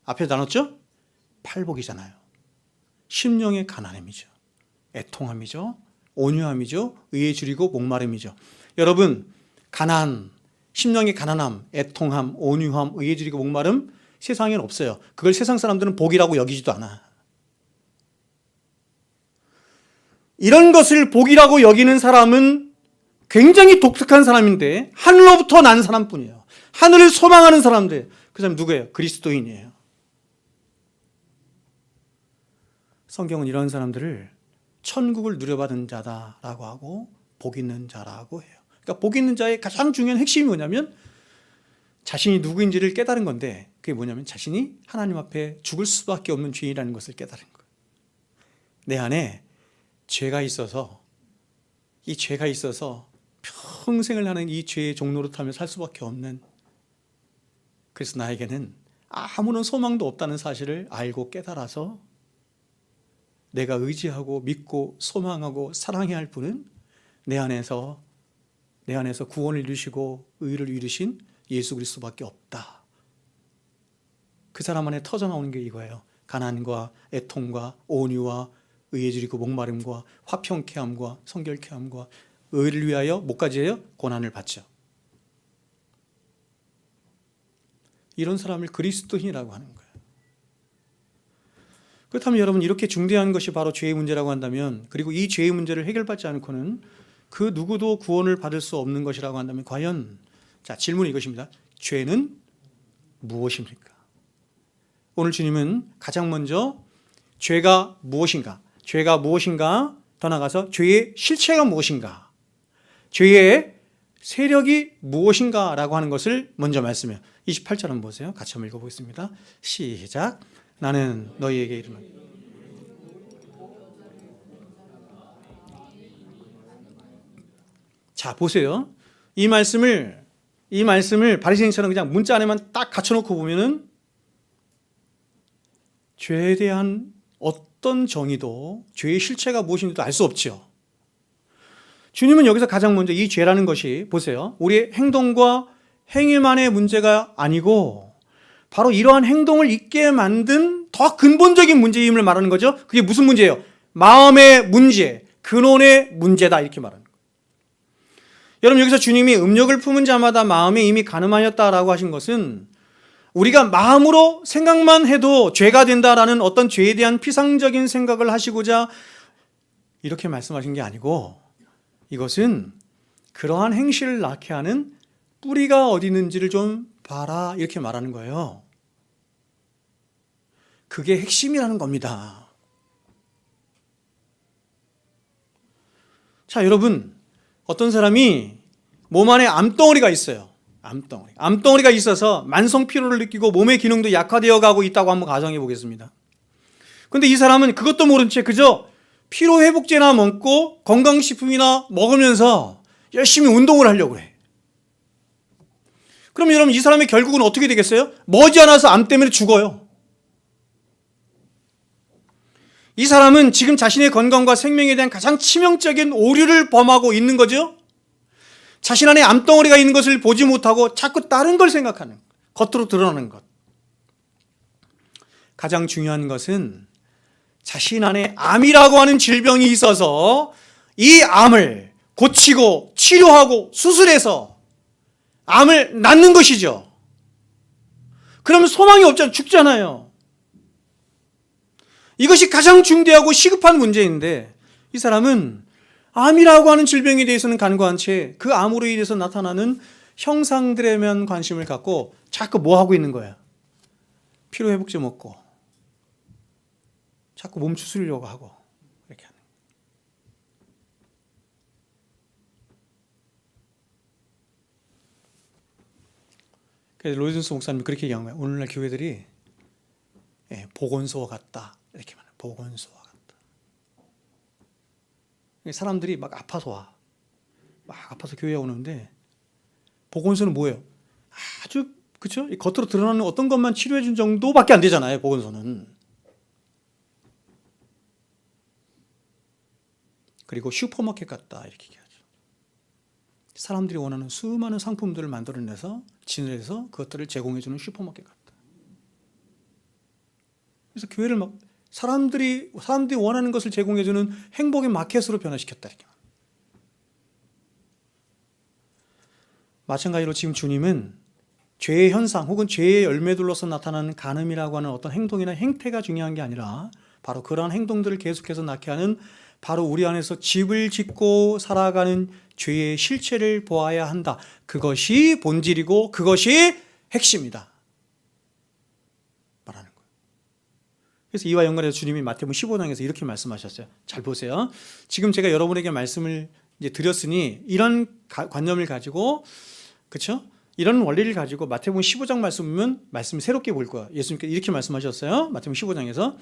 A: 앞에 나눴죠? 팔복이잖아요. 심령의 가난함이죠. 애통함이죠. 온유함이죠. 의에 줄이고 목마름이죠. 여러분, 가난, 심령의 가난함, 애통함, 온유함, 의에 줄이고 목마름, 세상에는 없어요. 그걸 세상 사람들은 복이라고 여기지도 않아. 이런 것을 복이라고 여기는 사람은 굉장히 독특한 사람인데 하늘로부터 난 사람뿐이에요. 하늘을 소망하는 사람들, 그 사람 누구예요? 그리스도인이에요. 성경은 이런 사람들을 천국을 누려받은 자다라고 하고 복 있는 자라고 해요. 그러니까 복 있는 자의 가장 중요한 핵심이 뭐냐면 자신이 누구인지를 깨달은 건데, 그게 뭐냐면 자신이 하나님 앞에 죽을 수밖에 없는 죄인이라는 것을 깨달은 거예요. 내 안에 죄가 있어서, 이 죄가 있어서 평생을 하는 이 죄의 종로로 타며 살 수밖에 없는, 그래서 나에게는 아무런 소망도 없다는 사실을 알고 깨달아서 내가 의지하고 믿고 소망하고 사랑해야 할 분은 내 안에서 구원을 이루시고 의를 이루신 예수 그리스도밖에 없다. 그 사람 안에 터져나오는 게 이거예요. 가난과 애통과 온유와 의에 줄이고 목마름과 화평케 함과 성결케 함과 의를 위하여 뭐까지 해요? 고난을 받죠. 이런 사람을 그리스도인이라고 하는 거예요. 그렇다면 여러분, 이렇게 중대한 것이 바로 죄의 문제라고 한다면, 그리고 이 죄의 문제를 해결받지 않고는 그 누구도 구원을 받을 수 없는 것이라고 한다면, 과연, 자, 질문은 이것입니다. 죄는 무엇입니까? 오늘 주님은 가장 먼저 죄가 무엇인가, 더 나아가서 죄의 실체가 무엇인가, 죄의 세력이 무엇인가라고 하는 것을 먼저 말씀해요. 28절 한번 보세요. 같이 한번 읽어보겠습니다. 시작. 나는 너희에게 이르노니. 자, 보세요. 이 말씀을 바리새인처럼 그냥 문자 안에만 딱 갖춰놓고 보면은 죄에 대한 어떤 정의도, 죄의 실체가 무엇인지도 알 수 없죠. 주님은 여기서 가장 먼저 이 죄라는 것이, 보세요, 우리의 행동과 행위만의 문제가 아니고 바로 이러한 행동을 있게 만든 더 근본적인 문제임을 말하는 거죠. 그게 무슨 문제예요? 마음의 문제, 근원의 문제다, 이렇게 말하는 거예요. 여러분, 여기서 주님이 음욕을 품은 자마다 마음에 이미 간음하였다라고 하신 것은 우리가 마음으로 생각만 해도 죄가 된다라는 어떤 죄에 대한 피상적인 생각을 하시고자 이렇게 말씀하신 게 아니고, 이것은 그러한 행실을 낳게 하는 뿌리가 어디 있는지를 좀 봐라, 이렇게 말하는 거예요. 그게 핵심이라는 겁니다. 자, 여러분, 어떤 사람이 몸 안에 암덩어리가 있어요. 암덩어리가 있어서 만성 피로를 느끼고 몸의 기능도 약화되어 가고 있다고 한번 가정해 보겠습니다. 그런데 이 사람은 그것도 모른 채 그저 피로회복제나 먹고 건강식품이나 먹으면서 열심히 운동을 하려고 해. 그럼 여러분, 이 사람의 결국은 어떻게 되겠어요? 머지않아서 암 때문에 죽어요. 이 사람은 지금 자신의 건강과 생명에 대한 가장 치명적인 오류를 범하고 있는 거죠. 자신 안에 암덩어리가 있는 것을 보지 못하고 자꾸 다른 걸 생각하는, 겉으로 드러나는 것. 가장 중요한 것은 자신 안에 암이라고 하는 질병이 있어서 이 암을 고치고 치료하고 수술해서 암을 낫는 것이죠. 그러면 소망이 없잖아요. 죽잖아요. 이것이 가장 중대하고 시급한 문제인데, 이 사람은 암이라고 하는 질병에 대해서는 간과한 채 그 암으로 인해서 나타나는 형상들에만 관심을 갖고 자꾸 뭐 하고 있는 거야? 피로회복제 먹고 자꾸 몸 추스리려고 하고 이렇게 하는. 그래서 로이슨스 목사님이 그렇게 얘기한 거예요. 오늘날 교회들이 보건소와 같다, 이렇게 말해요. 보건소와 같다. 사람들이 막 아파서 교회에 오는데, 보건소는 뭐예요? 아주, 그렇죠? 겉으로 드러나는 어떤 것만 치료해 준 정도밖에 안 되잖아요, 보건소는. 그리고 슈퍼마켓 같다, 이렇게 얘기하죠. 사람들이 원하는 수많은 상품들을 만들어내서 진열해서 그것들을 제공해주는 슈퍼마켓 같다. 그래서 교회를 막 사람들이 원하는 것을 제공해주는 행복의 마켓으로 변화시켰다, 이렇게. 마찬가지로 지금 주님은 죄의 현상 혹은 죄의 열매들로서 나타나는 간음이라고 하는 어떤 행동이나 행태가 중요한 게 아니라 바로 그러한 행동들을 계속해서 낳게 하는, 바로 우리 안에서 집을 짓고 살아가는 죄의 실체를 보아야 한다. 그것이 본질이고 그것이 핵심이다 말하는 거예요. 그래서 이와 연관해서 주님이 마태복음 15장에서 이렇게 말씀하셨어요. 잘 보세요. 지금 제가 여러분에게 말씀을 이제 드렸으니 이런 관념을 가지고, 그렇죠? 이런 원리를 가지고 마태복음 15장 말씀은 말씀을 새롭게 볼 거야. 예수님께서 이렇게 말씀하셨어요. 마태복음 15장에서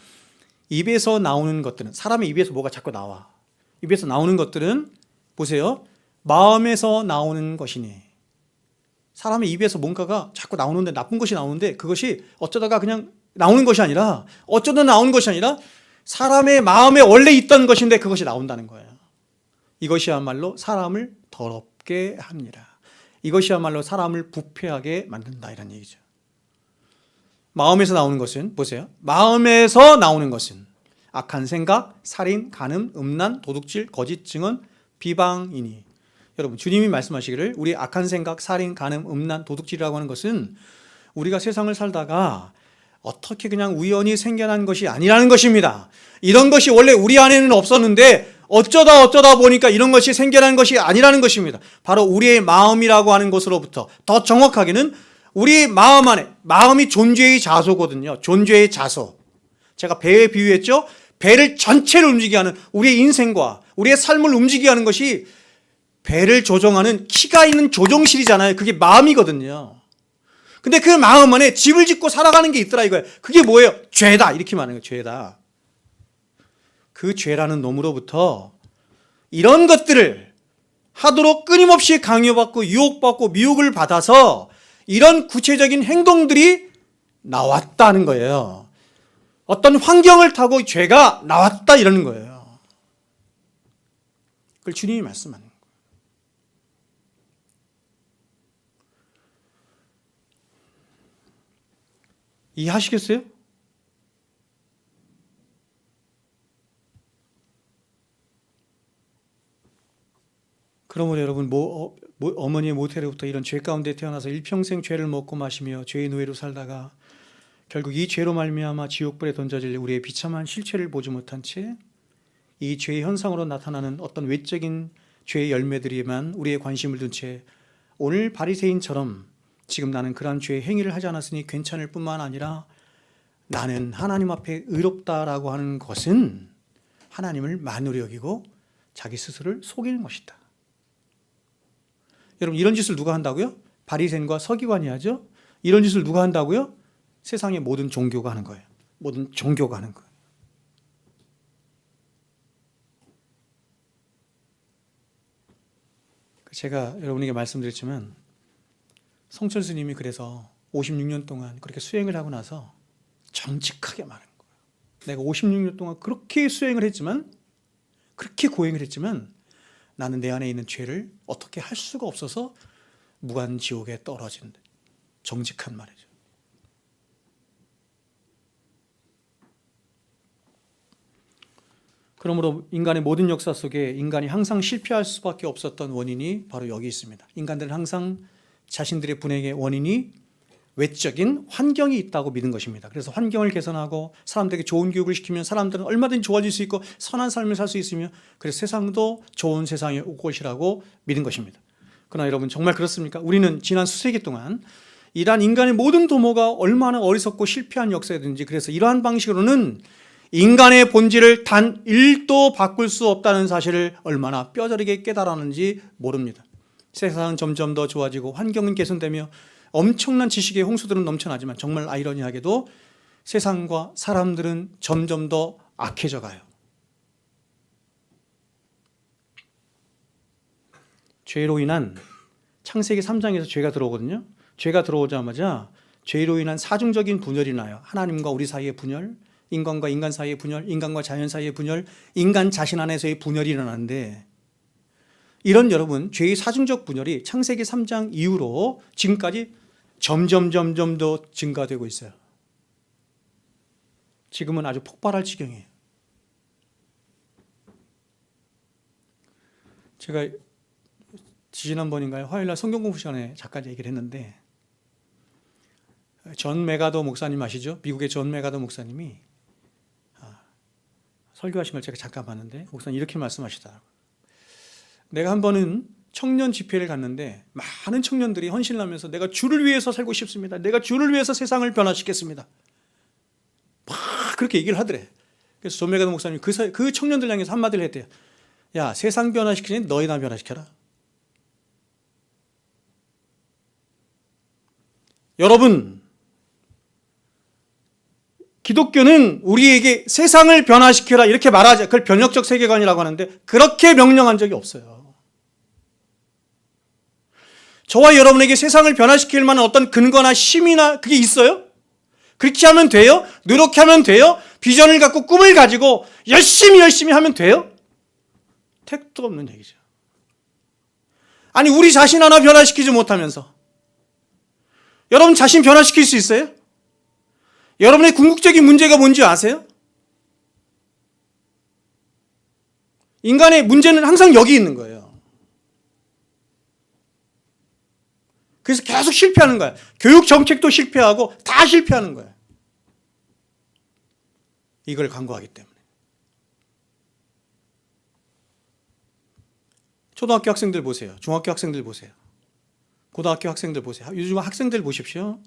A: 입에서 나오는 것들은, 사람의 입에서 뭐가 자꾸 나와. 입에서 나오는 것들은 보세요. 마음에서 나오는 것이니. 사람의 입에서 뭔가가 자꾸 나오는데, 나쁜 것이 나오는데 그것이 어쩌다가 그냥 나오는 것이 아니라, 어쩌다 나오는 것이 아니라 사람의 마음에 원래 있던 것인데 그것이 나온다는 거예요. 이것이야말로 사람을 더럽게 합니다. 이것이야말로 사람을 부패하게 만든다, 이런 얘기죠. 마음에서 나오는 것은, 보세요. 마음에서 나오는 것은 악한 생각, 살인, 간음, 음란, 도둑질, 거짓 증언, 비방이니. 여러분, 주님이 말씀하시기를 우리 악한 생각, 살인, 간음, 음란, 도둑질이라고 하는 것은 우리가 세상을 살다가 어떻게 그냥 우연히 생겨난 것이 아니라는 것입니다. 이런 것이 원래 우리 안에는 없었는데 어쩌다 보니까 이런 것이 생겨난 것이 아니라는 것입니다. 바로 우리의 마음이라고 하는 것으로부터, 더 정확하게는 우리 마음 안에, 마음이 존재의 자소거든요. 존재의 자소. 제가 배에 비유했죠? 배를 전체를 움직이게 하는, 우리의 인생과 우리의 삶을 움직이게 하는 것이 배를 조종하는 키가 있는 조종실이잖아요. 그게 마음이거든요. 근데 그 마음 안에 집을 짓고 살아가는 게 있더라 이거예요. 그게 뭐예요? 죄다. 이렇게 말하는 거예요. 죄다. 그 죄라는 놈으로부터 이런 것들을 하도록 끊임없이 강요받고 유혹받고 미혹을 받아서 이런 구체적인 행동들이 나왔다는 거예요. 어떤 환경을 타고 죄가 나왔다, 이러는 거예요. 그걸 주님이 말씀하는 거예요. 이해하시겠어요? 그러므로 여러분, 어머니의 모태로부터 이런 죄 가운데 태어나서 일평생 죄를 먹고 마시며 죄의 노예로 살다가 결국 이 죄로 말미암아 지옥불에 던져질 우리의 비참한 실체를 보지 못한 채 이 죄의 현상으로 나타나는 어떤 외적인 죄의 열매들에만 우리의 관심을 둔 채 오늘 바리새인처럼 지금 나는 그러한 죄의 행위를 하지 않았으니 괜찮을 뿐만 아니라 나는 하나님 앞에 의롭다라고 하는 것은 하나님을 만으로 여기고 자기 스스로를 속이는 것이다. 여러분, 이런 짓을 누가 한다고요? 바리새인과 서기관이 하죠. 이런 짓을 누가 한다고요? 세상의 모든 종교가 하는 거예요. 모든 종교가 하는 거예요. 제가 여러분에게 말씀드렸지만 성철 스님이 그래서 56년 동안 그렇게 수행을 하고 나서 정직하게 말하는 거예요. 내가 56년 동안 그렇게 수행을 했지만, 그렇게 고행을 했지만 나는 내 안에 있는 죄를 어떻게 할 수가 없어서 무간지옥에 떨어진다. 정직한 말이죠. 그러므로 인간의 모든 역사 속에 인간이 항상 실패할 수밖에 없었던 원인이 바로 여기 있습니다. 인간들은 항상 자신들의 불행의 원인이 외적인 환경이 있다고 믿은 것입니다. 그래서 환경을 개선하고 사람들에게 좋은 교육을 시키면 사람들은 얼마든지 좋아질 수 있고 선한 삶을 살 수 있으며, 그래서 세상도 좋은 세상이 올 것이라고 믿은 것입니다. 그러나 여러분, 정말 그렇습니까? 우리는 지난 수세기 동안 이러한 인간의 모든 도모가 얼마나 어리석고 실패한 역사든지, 그래서 이러한 방식으로는 인간의 본질을 단 1도 바꿀 수 없다는 사실을 얼마나 뼈저리게 깨달았는지 모릅니다. 세상은 점점 더 좋아지고 환경은 개선되며 엄청난 지식의 홍수들은 넘쳐나지만 정말 아이러니하게도 세상과 사람들은 점점 더 악해져 가요. 죄로 인한, 창세기 3장에서 죄가 들어오거든요. 죄가 들어오자마자 죄로 인한 사중적인 분열이 나요. 하나님과 우리 사이의 분열, 인간과 인간 사이의 분열, 인간과 자연 사이의 분열, 인간 자신 안에서의 분열이 일어나는데, 이런 여러분 죄의 사중적 분열이 창세기 3장 이후로 지금까지 점점 더 증가되고 있어요. 지금은 아주 폭발할 지경이에요. 제가 지난번인가요? 화요일날 성경 공부 시간에 잠깐 얘기를 했는데, 존 메가더 목사님 아시죠? 미국의 존 메가더 목사님이 설교하신 걸 제가 잠깐 봤는데, 목사님 이렇게 말씀하시더라고요. 내가 한 번은 청년 집회를 갔는데 많은 청년들이 헌신을 하면서 내가 주를 위해서 살고 싶습니다. 내가 주를 위해서 세상을 변화시켰습니다. 그렇게 얘기를 하더래. 그래서 존 메가드 목사님이 그 청년들 향해서 한마디를 했대요. 야, 세상 변화시키니 너희나 변화시켜라. 여러분, 기독교는 우리에게 세상을 변화시켜라 이렇게 말하자. 그걸 변혁적 세계관이라고 하는데 그렇게 명령한 적이 없어요. 저와 여러분에게 세상을 변화시킬 만한 어떤 근거나 힘이나 그게 있어요? 그렇게 하면 돼요? 노력하면 돼요? 비전을 갖고 꿈을 가지고 열심히 하면 돼요? 택도 없는 얘기죠. 아니, 우리 자신 하나 변화시키지 못하면서 여러분 자신 변화시킬 수 있어요? 여러분의 궁극적인 문제가 뭔지 아세요? 인간의 문제는 항상 여기 있는 거예요. 그래서 계속 실패하는 거예요. 교육 정책도 실패하고 다 실패하는 거예요. 이걸 간과하기 때문에. 초등학교 학생들 보세요. 중학교 학생들 보세요. 고등학교 학생들 보세요. 요즘 학생들 보십시오.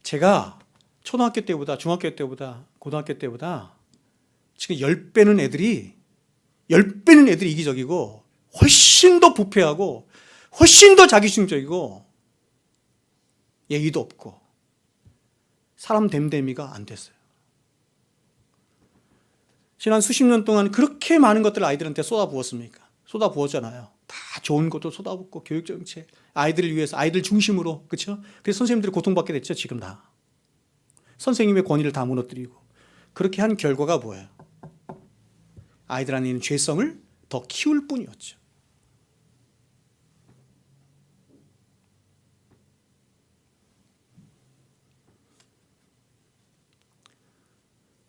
A: 제가 초등학교 때보다 중학교 때보다 고등학교 때보다 지금 10배는 애들이 이기적이고 훨씬 더 부패하고 훨씬 더 자기중심적이고 예의도 없고 사람 됨됨이가 안 됐어요. 지난 수십 년 동안 그렇게 많은 것들을 아이들한테 쏟아부었습니까? 쏟아부었잖아요. 다 좋은 것도 쏟아붓고 교육정책, 아이들을 위해서 아이들 중심으로, 그렇죠? 그래서 선생님들이 고통받게 됐죠. 지금 다 선생님의 권위를 다 무너뜨리고 그렇게 한 결과가 뭐예요? 아이들 안에 있는 죄성을 더 키울 뿐이었죠.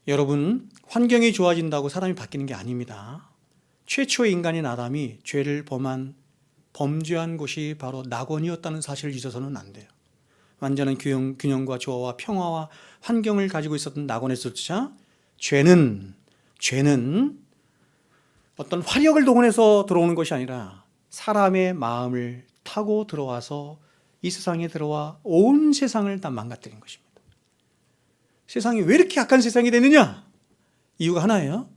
A: 여러분, 환경이 좋아진다고 사람이 바뀌는 게 아닙니다. 최초의 인간인 아담이 죄를 범죄한 곳이 바로 낙원이었다는 사실을 잊어서는 안 돼요. 완전한 균형과 조화와 평화와 환경을 가지고 있었던 낙원에서조차 죄는 어떤 화력을 동원해서 들어오는 것이 아니라 사람의 마음을 타고 들어와서 이 세상에 들어와 온 세상을 다 망가뜨린 것입니다. 세상이 왜 이렇게 악한 세상이 되느냐? 이유가 하나예요.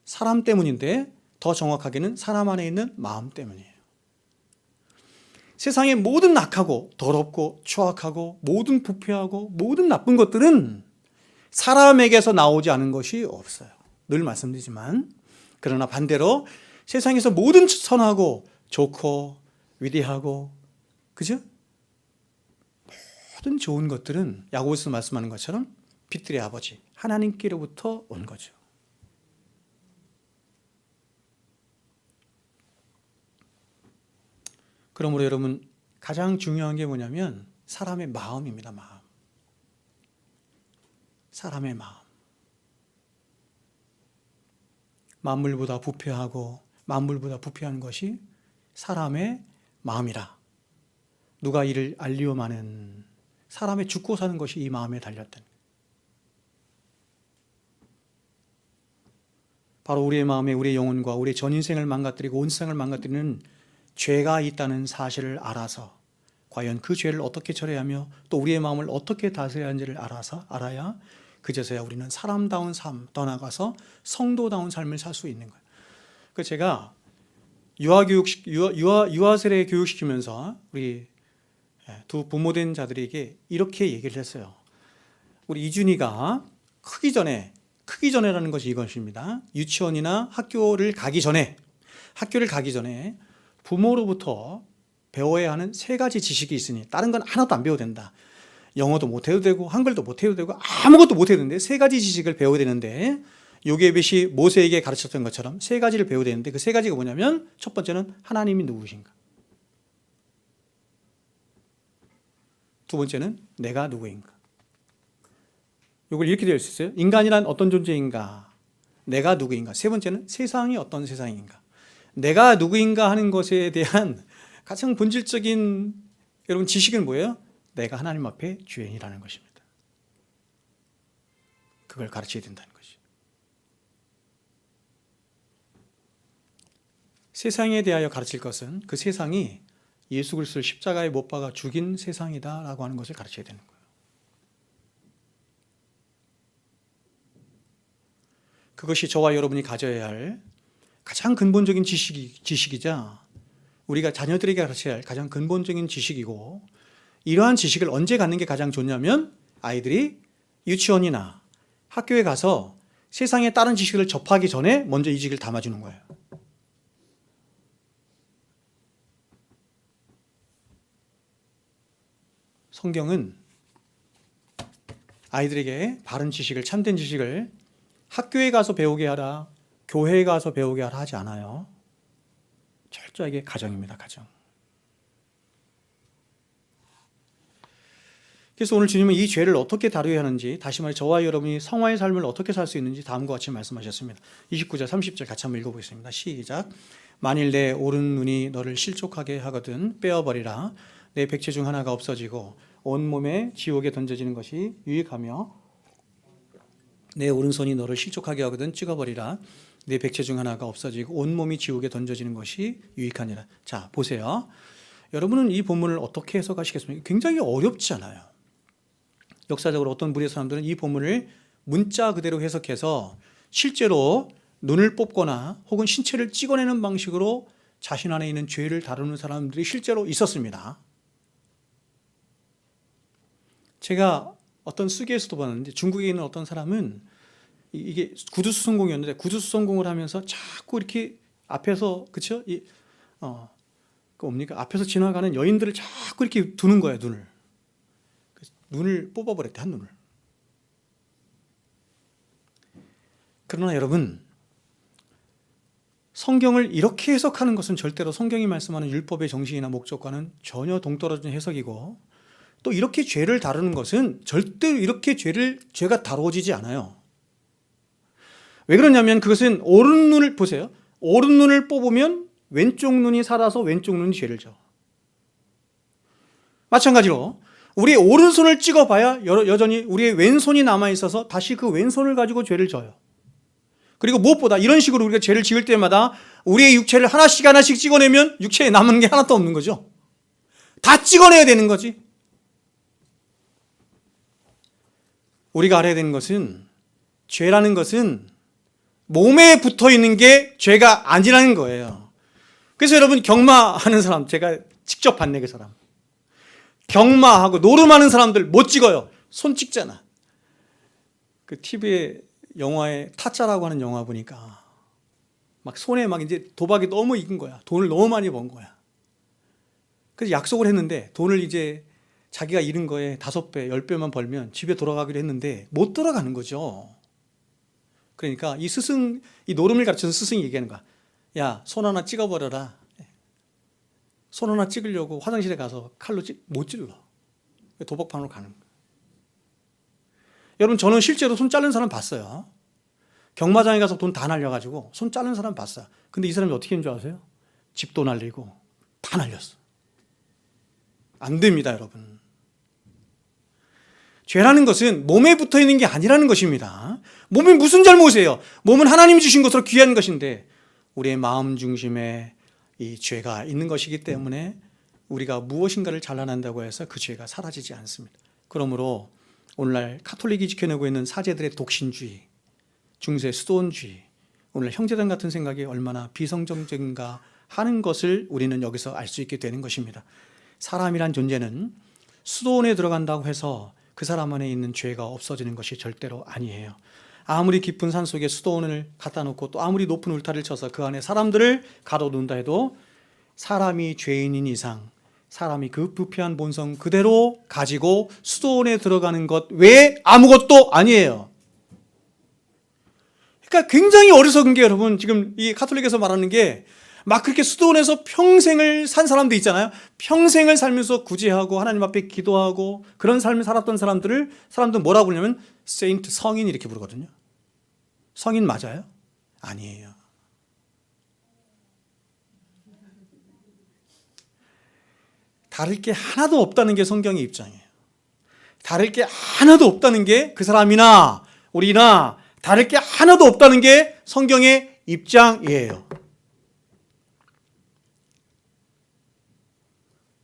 A: 사람 때문인데 더 정확하게는 사람 안에 있는 마음 때문이에요. 세상의 모든 악하고 더럽고 추악하고 모든 부패하고 모든 나쁜 것들은 사람에게서 나오지 않은 것이 없어요. 늘 말씀드리지만, 그러나 반대로 세상에서 모든 선하고 좋고 위대하고, 그죠? 모든 좋은 것들은 야고보서 말씀하는 것처럼 빛들의 아버지 하나님께로부터 온 거죠. 그러므로 여러분, 가장 중요한 게 뭐냐면 사람의 마음입니다. 마음. 사람의 마음. 만물보다 부패하고 만물보다 부패한 것이 사람의 마음이라. 누가 이를 알리오마는, 사람의 죽고 사는 것이 이 마음에 달렸던. 바로 우리의 마음에 우리의 영혼과 우리의 전 인생을 망가뜨리고 온 세상을 망가뜨리는 죄가 있다는 사실을 알아서 과연 그 죄를 어떻게 처리해야 하며 또 우리의 마음을 어떻게 다스려야 하는지를 알아야 그제서야 우리는 사람다운 삶, 더 나아가서 성도다운 삶을 살 수 있는 거예요. 그래서 제가 유아세례 교육시키면서 우리 두 부모된 자들에게 이렇게 얘기를 했어요. 우리 이준이가 크기 전에라는 것이 이것입니다. 유치원이나 학교를 가기 전에 부모로부터 배워야 하는 3가지 지식이 있으니 다른 건 하나도 안 배워도 된다. 영어도 못해도 되고 한글도 못해도 되고 아무것도 못해도 되는데 3가지 지식을 배워야 되는데, 요게벳이 모세에게 가르쳤던 것처럼 3가지를 배워야 되는데, 그 3가지가 뭐냐면 첫 번째는 하나님이 누구신가, 두 번째는 내가 누구인가. 이걸 이렇게 될 수 있어요. 인간이란 어떤 존재인가, 내가 누구인가. 세 번째는 세상이 어떤 세상인가. 내가 누구인가 하는 것에 대한 가장 본질적인 여러분 지식은 뭐예요? 내가 하나님 앞에 죄인이라는 것입니다. 그걸 가르쳐야 된다는 것이죠. 세상에 대하여 가르칠 것은 그 세상이 예수 그리스도를 십자가에 못 박아 죽인 세상이다라고 하는 것을 가르쳐야 되는 거예요. 그것이 저와 여러분이 가져야 할 가장 근본적인 지식이자 우리가 자녀들에게 가르쳐야 할 가장 근본적인 지식이고, 이러한 지식을 언제 갖는 게 가장 좋냐면 아이들이 유치원이나 학교에 가서 세상의 다른 지식을 접하기 전에 먼저 이 지식을 담아주는 거예요. 성경은 아이들에게 바른 지식을, 참된 지식을 학교에 가서 배우게 하라, 교회에 가서 배우게 하라 하지 않아요. 철저하게 가정입니다. 가정. 그래서 오늘 주님은 이 죄를 어떻게 다루어야 하는지, 다시 말해 저와 여러분이 성화의 삶을 어떻게 살 수 있는지 다음과 같이 말씀하셨습니다. 29절 30절 같이 한번 읽어보겠습니다. 시작. 만일 내 오른 눈이 너를 실족하게 하거든 빼어버리라. 내 백체 중 하나가 없어지고 온몸에 지옥에 던져지는 것이 유익하며, 내 오른손이 너를 실족하게 하거든 찍어버리라. 내 백체 중 하나가 없어지고 온몸이 지옥에 던져지는 것이 유익하니라. 자, 보세요. 여러분은 이 본문을 어떻게 해석하시겠습니까? 굉장히 어렵잖아요. 역사적으로 어떤 무리의 사람들은 이 본문을 문자 그대로 해석해서 실제로 눈을 뽑거나 혹은 신체를 찍어내는 방식으로 자신 안에 있는 죄를 다루는 사람들이 실제로 있었습니다. 제가 어떤 쓰기에서도 봤는데 중국에 있는 어떤 사람은 이게 구두수성공이었는데 구두수성공을 하면서 자꾸 이렇게 앞에서, 그쵸? 뭡니까? 앞에서 지나가는 여인들을 자꾸 이렇게 두는 거예요, 눈을 뽑아버렸대, 한 눈을. 그러나 여러분, 성경을 이렇게 해석하는 것은 절대로 성경이 말씀하는 율법의 정신이나 목적과는 전혀 동떨어진 해석이고, 또 이렇게 죄를 다루는 것은 절대로 이렇게 죄가 다루어지지 않아요. 왜 그러냐면 그것은 오른 눈을 보세요. 오른 눈을 뽑으면 왼쪽 눈이 살아서 왼쪽 눈이 죄를 져. 마찬가지로 우리의 오른손을 찍어봐야 여전히 우리의 왼손이 남아있어서 다시 그 왼손을 가지고 죄를 져요. 그리고 무엇보다 이런 식으로 우리가 죄를 지을 때마다 우리의 육체를 하나씩 하나씩 찍어내면 육체에 남은 게 하나도 없는 거죠. 다 찍어내야 되는 거지. 우리가 알아야 되는 것은 죄라는 것은 몸에 붙어 있는 게 죄가 아니라는 거예요. 그래서 여러분, 경마하는 사람, 제가 직접 봤네, 그 사람. 경마하고 노름하는 사람들 못 찍어요. 손 찍잖아. 그 TV에 영화에 타짜라고 하는 영화 보니까 막 손에 막 이제 도박이 너무 익은 거야. 돈을 너무 많이 번 거야. 그래서 약속을 했는데 돈을 이제 자기가 잃은 거에 5배, 10배만 벌면 집에 돌아가기로 했는데 못 돌아가는 거죠. 그러니까 이 노름을 가르쳐서 스승이 얘기하는 거야. 야, 손 하나 찍어버려라. 손 하나 찍으려고 화장실에 가서 칼로 못 찔러. 도박판으로 가는 거야. 여러분, 저는 실제로 손 자른 사람 봤어요. 경마장에 가서 돈 다 날려가지고 손 자른 사람 봤어요. 근데 이 사람이 어떻게 했는 줄 아세요? 집도 날리고 다 날렸어. 안 됩니다, 여러분. 죄라는 것은 몸에 붙어 있는 게 아니라는 것입니다. 몸이 무슨 잘못이에요? 몸은 하나님이 주신 것으로 귀한 것인데 우리의 마음 중심에 이 죄가 있는 것이기 때문에 우리가 무엇인가를 잘라낸다고 해서 그 죄가 사라지지 않습니다. 그러므로 오늘날 카톨릭이 지켜내고 있는 사제들의 독신주의, 중세 수도원주의, 오늘 형제단 같은 생각이 얼마나 비성경적인가 하는 것을 우리는 여기서 알 수 있게 되는 것입니다. 사람이란 존재는 수도원에 들어간다고 해서 그 사람 안에 있는 죄가 없어지는 것이 절대로 아니에요. 아무리 깊은 산속에 수도원을 갖다 놓고 또 아무리 높은 울타리를 쳐서 그 안에 사람들을 가둬둔다 해도 사람이 죄인인 이상 사람이 그 부패한 본성 그대로 가지고 수도원에 들어가는 것 외에 아무것도 아니에요. 그러니까 굉장히 어리석은 게, 여러분, 지금 이 카톨릭에서 말하는 게 막 그렇게 수도원에서 평생을 산 사람도 있잖아요. 평생을 살면서 구제하고 하나님 앞에 기도하고 그런 삶을 살았던 사람들은 뭐라고 부르냐면 세인트, 성인 이렇게 부르거든요. 성인 맞아요? 아니에요. 다를 게 하나도 없다는 게 성경의 입장이에요. 다를 게 하나도 없다는 게 그 사람이나 우리나 다를 게 하나도 없다는 게 성경의 입장이에요.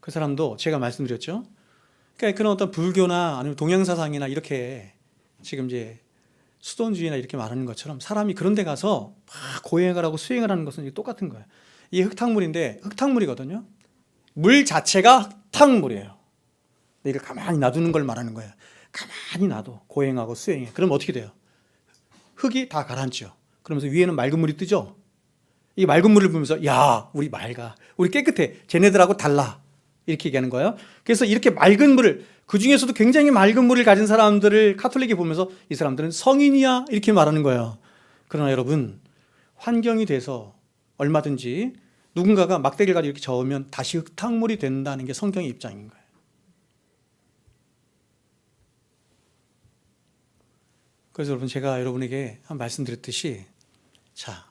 A: 그 사람도 제가 말씀드렸죠. 그러니까 그런 어떤 불교나 아니면 동양사상이나 이렇게 지금 이제 수돈주의나 이렇게 말하는 것처럼 사람이 그런 데 가서 막 고행을 하고 수행을 하는 것은 똑같은 거예요. 이게 흙탕물인데 흙탕물이거든요. 물 자체가 흙탕물이에요. 근데 이걸 가만히 놔두는 걸 말하는 거예요. 가만히 놔둬. 고행하고 수행해. 그럼 어떻게 돼요? 흙이 다 가라앉죠. 그러면서 위에는 맑은 물이 뜨죠. 이 맑은 물을 보면서 야, 우리 맑아. 우리 깨끗해. 쟤네들하고 달라. 이렇게 얘기하는 거예요. 그래서 이렇게 맑은 물을, 그 중에서도 굉장히 맑은 물을 가진 사람들을 카톨릭이 보면서 이 사람들은 성인이야. 이렇게 말하는 거예요. 그러나 여러분, 환경이 돼서 얼마든지 누군가가 막대기를 가지고 이렇게 저으면 다시 흙탕물이 된다는 게 성경의 입장인 거예요. 그래서 여러분, 제가 여러분에게 한 말씀드렸듯이, 자,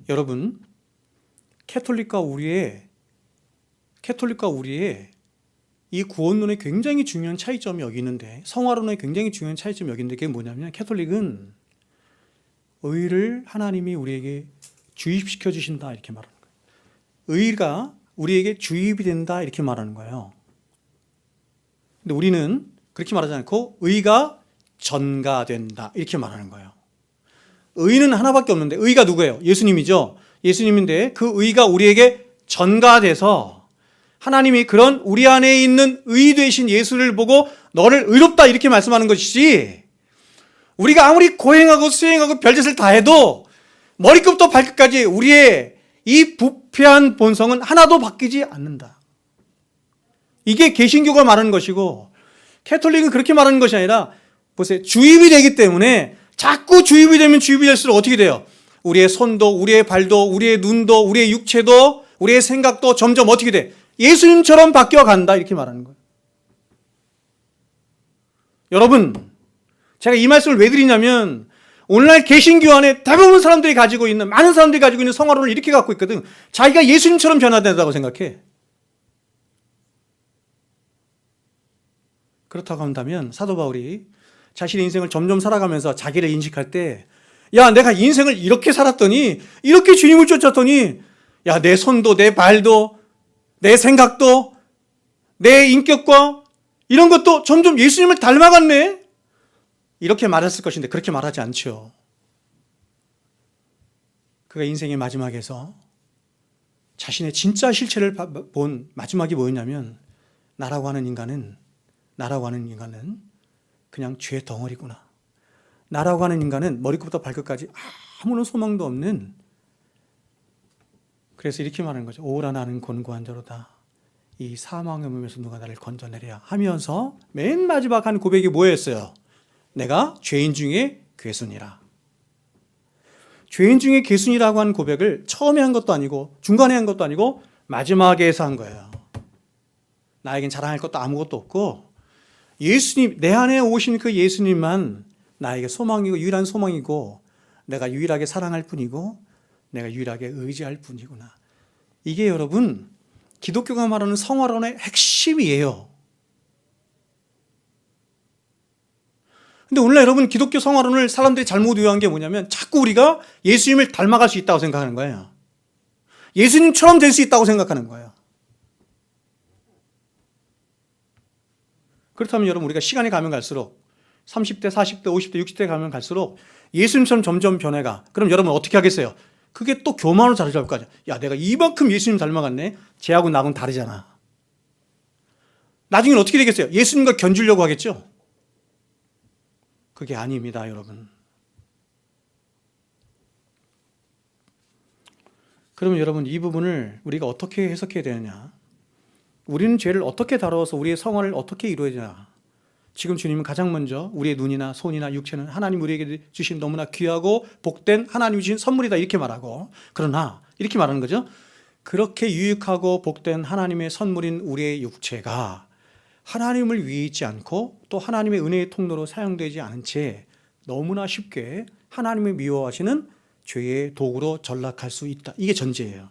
A: 여러분, 캐톨릭과 우리의 이 구원론에 굉장히 중요한 차이점이 여기 있는데, 성화론에 굉장히 중요한 차이점이 여기 있는데, 그게 뭐냐면 캐톨릭은 의를 하나님이 우리에게 주입시켜 주신다 이렇게 말하는 거예요. 의가 우리에게 주입이 된다 이렇게 말하는 거예요. 근데 우리는 그렇게 말하지 않고 의가 전가된다 이렇게 말하는 거예요. 의는 하나밖에 없는데, 의가 누구예요? 예수님이죠. 예수님인데 그 의가 우리에게 전가돼서 하나님이 그런 우리 안에 있는 의 되신 예수를 보고 너를 의롭다 이렇게 말씀하는 것이지, 우리가 아무리 고행하고 수행하고 별짓을 다 해도 머리끝부터 발끝까지 우리의 이 부패한 본성은 하나도 바뀌지 않는다. 이게 개신교가 말하는 것이고, 캐톨릭은 그렇게 말하는 것이 아니라, 보세요, 주입이 되기 때문에 자꾸 주입이 되면 주입이 될수록 어떻게 돼요? 우리의 손도, 우리의 발도, 우리의 눈도, 우리의 육체도, 우리의 생각도 점점 어떻게 돼? 예수님처럼 바뀌어 간다 이렇게 말하는 거예요. 여러분, 제가 이 말씀을 왜 드리냐면, 오늘날 개신교 안에 대부분 사람들이 가지고 있는, 많은 사람들이 가지고 있는 성화론을 이렇게 갖고 있거든. 자기가 예수님처럼 변화된다고 생각해. 그렇다고 한다면 사도 바울이 자신의 인생을 점점 살아가면서 자기를 인식할 때, 야, 내가 인생을 이렇게 살았더니, 이렇게 주님을 쫓았더니, 야, 내 손도, 내 발도, 내 생각도, 내 인격과 이런 것도 점점 예수님을 닮아갔네? 이렇게 말했을 것인데 그렇게 말하지 않죠. 그가 인생의 마지막에서 자신의 진짜 실체를 본 마지막이 뭐였냐면, 나라고 하는 인간은 그냥 죄 덩어리구나. 나라고 하는 인간은 머리끝부터 발끝까지 아무런 소망도 없는, 그래서 이렇게 말하는 거죠. 오라 나는 곤고한 자로다. 이 사망의 몸에서 누가 나를 건져내랴 하면서 맨 마지막 한 고백이 뭐였어요? 내가 죄인 중에 괴순이라. 죄인 중에 괴순이라고 한 고백을 처음에 한 것도 아니고 중간에 한 것도 아니고 마지막에서 한 거예요. 나에겐 자랑할 것도 아무것도 없고, 예수님, 내 안에 오신 그 예수님만 나에게 소망이고 유일한 소망이고, 내가 유일하게 사랑할 뿐이고, 내가 유일하게 의지할 뿐이구나. 이게 여러분, 기독교가 말하는 성화론의 핵심이에요. 근데 오늘날 여러분, 기독교 성화론을 사람들이 잘못 이해한 게 뭐냐면, 자꾸 우리가 예수님을 닮아갈 수 있다고 생각하는 거예요. 예수님처럼 될 수 있다고 생각하는 거예요. 그렇다면 여러분, 우리가 시간이 가면 갈수록 30대, 40대, 50대, 60대 가면 갈수록 예수님처럼 점점 변해가. 그럼 여러분 어떻게 하겠어요? 그게 또 교만으로 자리 잡을 거죠. 야, 내가 이만큼 예수님 닮아갔네? 쟤하고 나하고는 다르잖아. 나중에는 어떻게 되겠어요? 예수님과 견주려고 하겠죠? 그게 아닙니다, 여러분. 그러면 여러분, 이 부분을 우리가 어떻게 해석해야 되느냐? 우리는 죄를 어떻게 다루어서 우리의 성화를 어떻게 이루어야 되나? 지금 주님은 가장 먼저 우리의 눈이나 손이나 육체는 하나님 우리에게 주신 너무나 귀하고 복된 하나님이 주신 선물이다 이렇게 말하고, 그러나 이렇게 말하는 거죠. 그렇게 유익하고 복된 하나님의 선물인 우리의 육체가 하나님을 위해 있지 않고 또 하나님의 은혜의 통로로 사용되지 않은 채 너무나 쉽게 하나님을 미워하시는 죄의 도구로 전락할 수 있다. 이게 전제예요.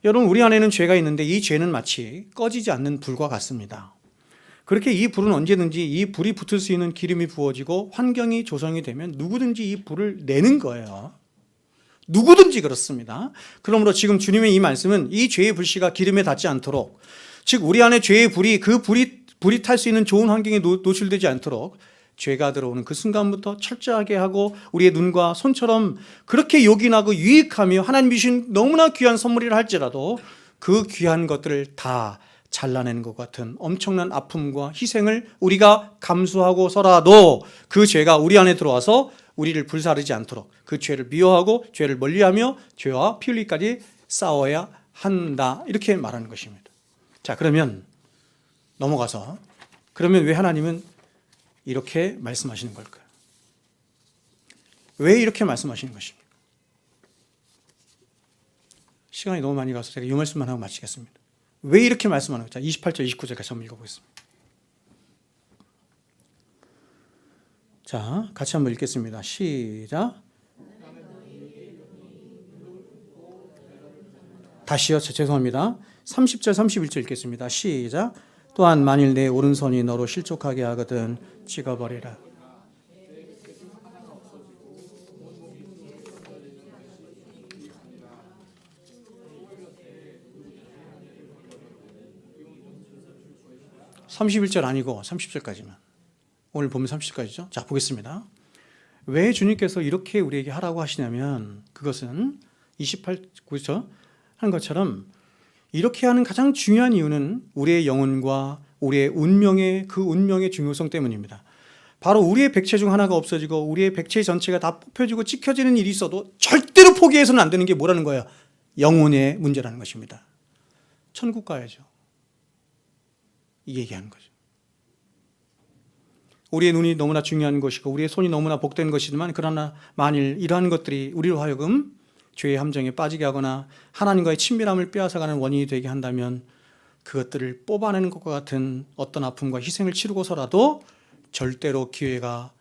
A: 여러분, 우리 안에는 죄가 있는데 이 죄는 마치 꺼지지 않는 불과 같습니다. 그렇게 이 불은 언제든지 이 불이 붙을 수 있는 기름이 부어지고 환경이 조성이 되면 누구든지 이 불을 내는 거예요. 누구든지 그렇습니다. 그러므로 지금 주님의 이 말씀은 이 죄의 불씨가 기름에 닿지 않도록, 즉 우리 안에 죄의 불이, 그 불이 불이 탈 수 있는 좋은 환경에 노출되지 않도록 죄가 들어오는 그 순간부터 철저하게 하고 우리의 눈과 손처럼 그렇게 요긴하고 유익하며 하나님이 주신 너무나 귀한 선물이라 할지라도 그 귀한 것들을 다 잘라내는 것 같은 엄청난 아픔과 희생을 우리가 감수하고서라도 그 죄가 우리 안에 들어와서 우리를 불사르지 않도록 그 죄를 미워하고 죄를 멀리하며 죄와 피 흘리기까지 싸워야 한다, 이렇게 말하는 것입니다. 자, 그러면 넘어가서, 그러면 왜 하나님은 이렇게 말씀하시는 걸까요? 왜 이렇게 말씀하시는 것입니까? 시간이 너무 많이 가서 제가 이 말씀만 하고 마치겠습니다. 왜 이렇게 말씀하는 거죠? 28절, 29절 같이 한번 읽어보겠습니다. 자, 같이 한번 읽겠습니다. 시작. 다시요. 죄송합니다. 30절, 31절 읽겠습니다. 시작. 또한 만일 내 오른손이 너로 실족하게 하거든 찍어버리라. (31절) 아니고 30절까지만. 오늘 보면 30절까지죠. 자, 보겠습니다. 왜 주님께서 이렇게 우리에게 하라고 하시냐면, 그것은 28절에서 한 것처럼 이렇게 하는 가장 중요한 이유는 우리의 영혼과 우리의 운명의, 그 운명의 중요성 때문입니다. 바로 우리의 백체 중 하나가 없어지고 우리의 백체 전체가 다 뽑혀지고 찍혀지는 일이 있어도 절대로 포기해서는 안 되는 게 뭐라는 거예요? 영혼의 문제라는 것입니다. 천국 가야죠. 이 얘기하는 거죠. 우리의 눈이 너무나 중요한 것이고 우리의 손이 너무나 복된 것이지만, 그러나 만일 이러한 것들이 우리로 하여금 죄의 함정에 빠지게 하거나 하나님과의 친밀함을 빼앗아가는 원인이 되게 한다면, 그것들을 뽑아내는 것과 같은 어떤 아픔과 희생을 치르고서라도 절대로 죄가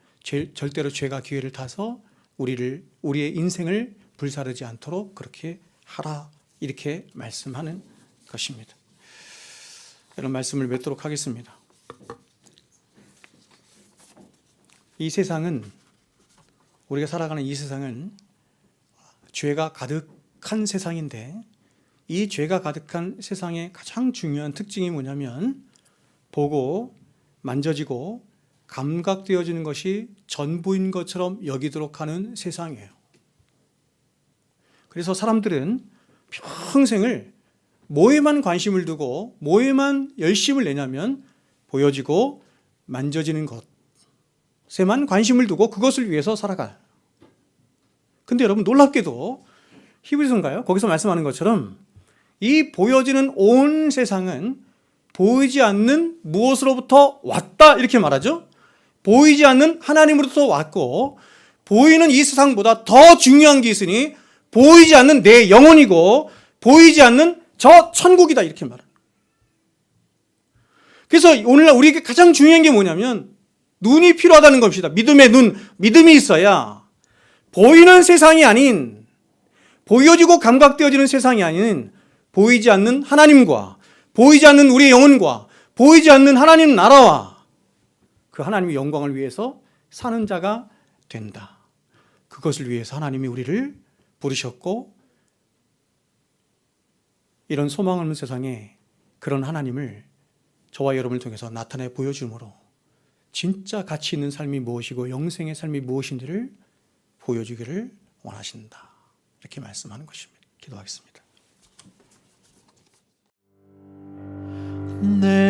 A: 기회를 타서 우리의 인생을 불사르지 않도록 그렇게 하라, 이렇게 말씀하는 것입니다. 이런 말씀을 맺도록 하겠습니다. 이 세상은, 우리가 살아가는 이 세상은 죄가 가득한 세상인데, 이 죄가 가득한 세상의 가장 중요한 특징이 뭐냐면, 보고 만져지고 감각되어지는 것이 전부인 것처럼 여기도록 하는 세상이에요. 그래서 사람들은 평생을 뭐에만 관심을 두고 뭐에만 열심을 내냐면, 보여지고 만져지는 것에만 관심을 두고 그것을 위해서 살아가요. 근데 여러분, 놀랍게도 히브리서인가요? 거기서 말씀하는 것처럼 이 보여지는 온 세상은 보이지 않는 무엇으로부터 왔다, 이렇게 말하죠. 보이지 않는 하나님으로부터 왔고, 보이는 이 세상보다 더 중요한 게 있으니 보이지 않는 내 영혼이고 보이지 않는 저 천국이다, 이렇게 말합니다. 그래서 오늘날 우리에게 가장 중요한 게 뭐냐면 눈이 필요하다는 것입니다. 믿음의 눈, 믿음이 있어야 보이는 세상이 아닌, 보여지고 감각되어지는 세상이 아닌 보이지 않는 하나님과 보이지 않는 우리의 영혼과 보이지 않는 하나님 나라와 그 하나님의 영광을 위해서 사는 자가 된다. 그것을 위해서 하나님이 우리를 부르셨고, 이런 소망 없는 세상에 그런 하나님을 저와 여러분을 통해서 나타내 보여줌으로 진짜 가치 있는 삶이 무엇이고 영생의 삶이 무엇인지를 보여주기를 원하신다, 이렇게 말씀하는 것입니다. 기도하겠습니다.
B: 내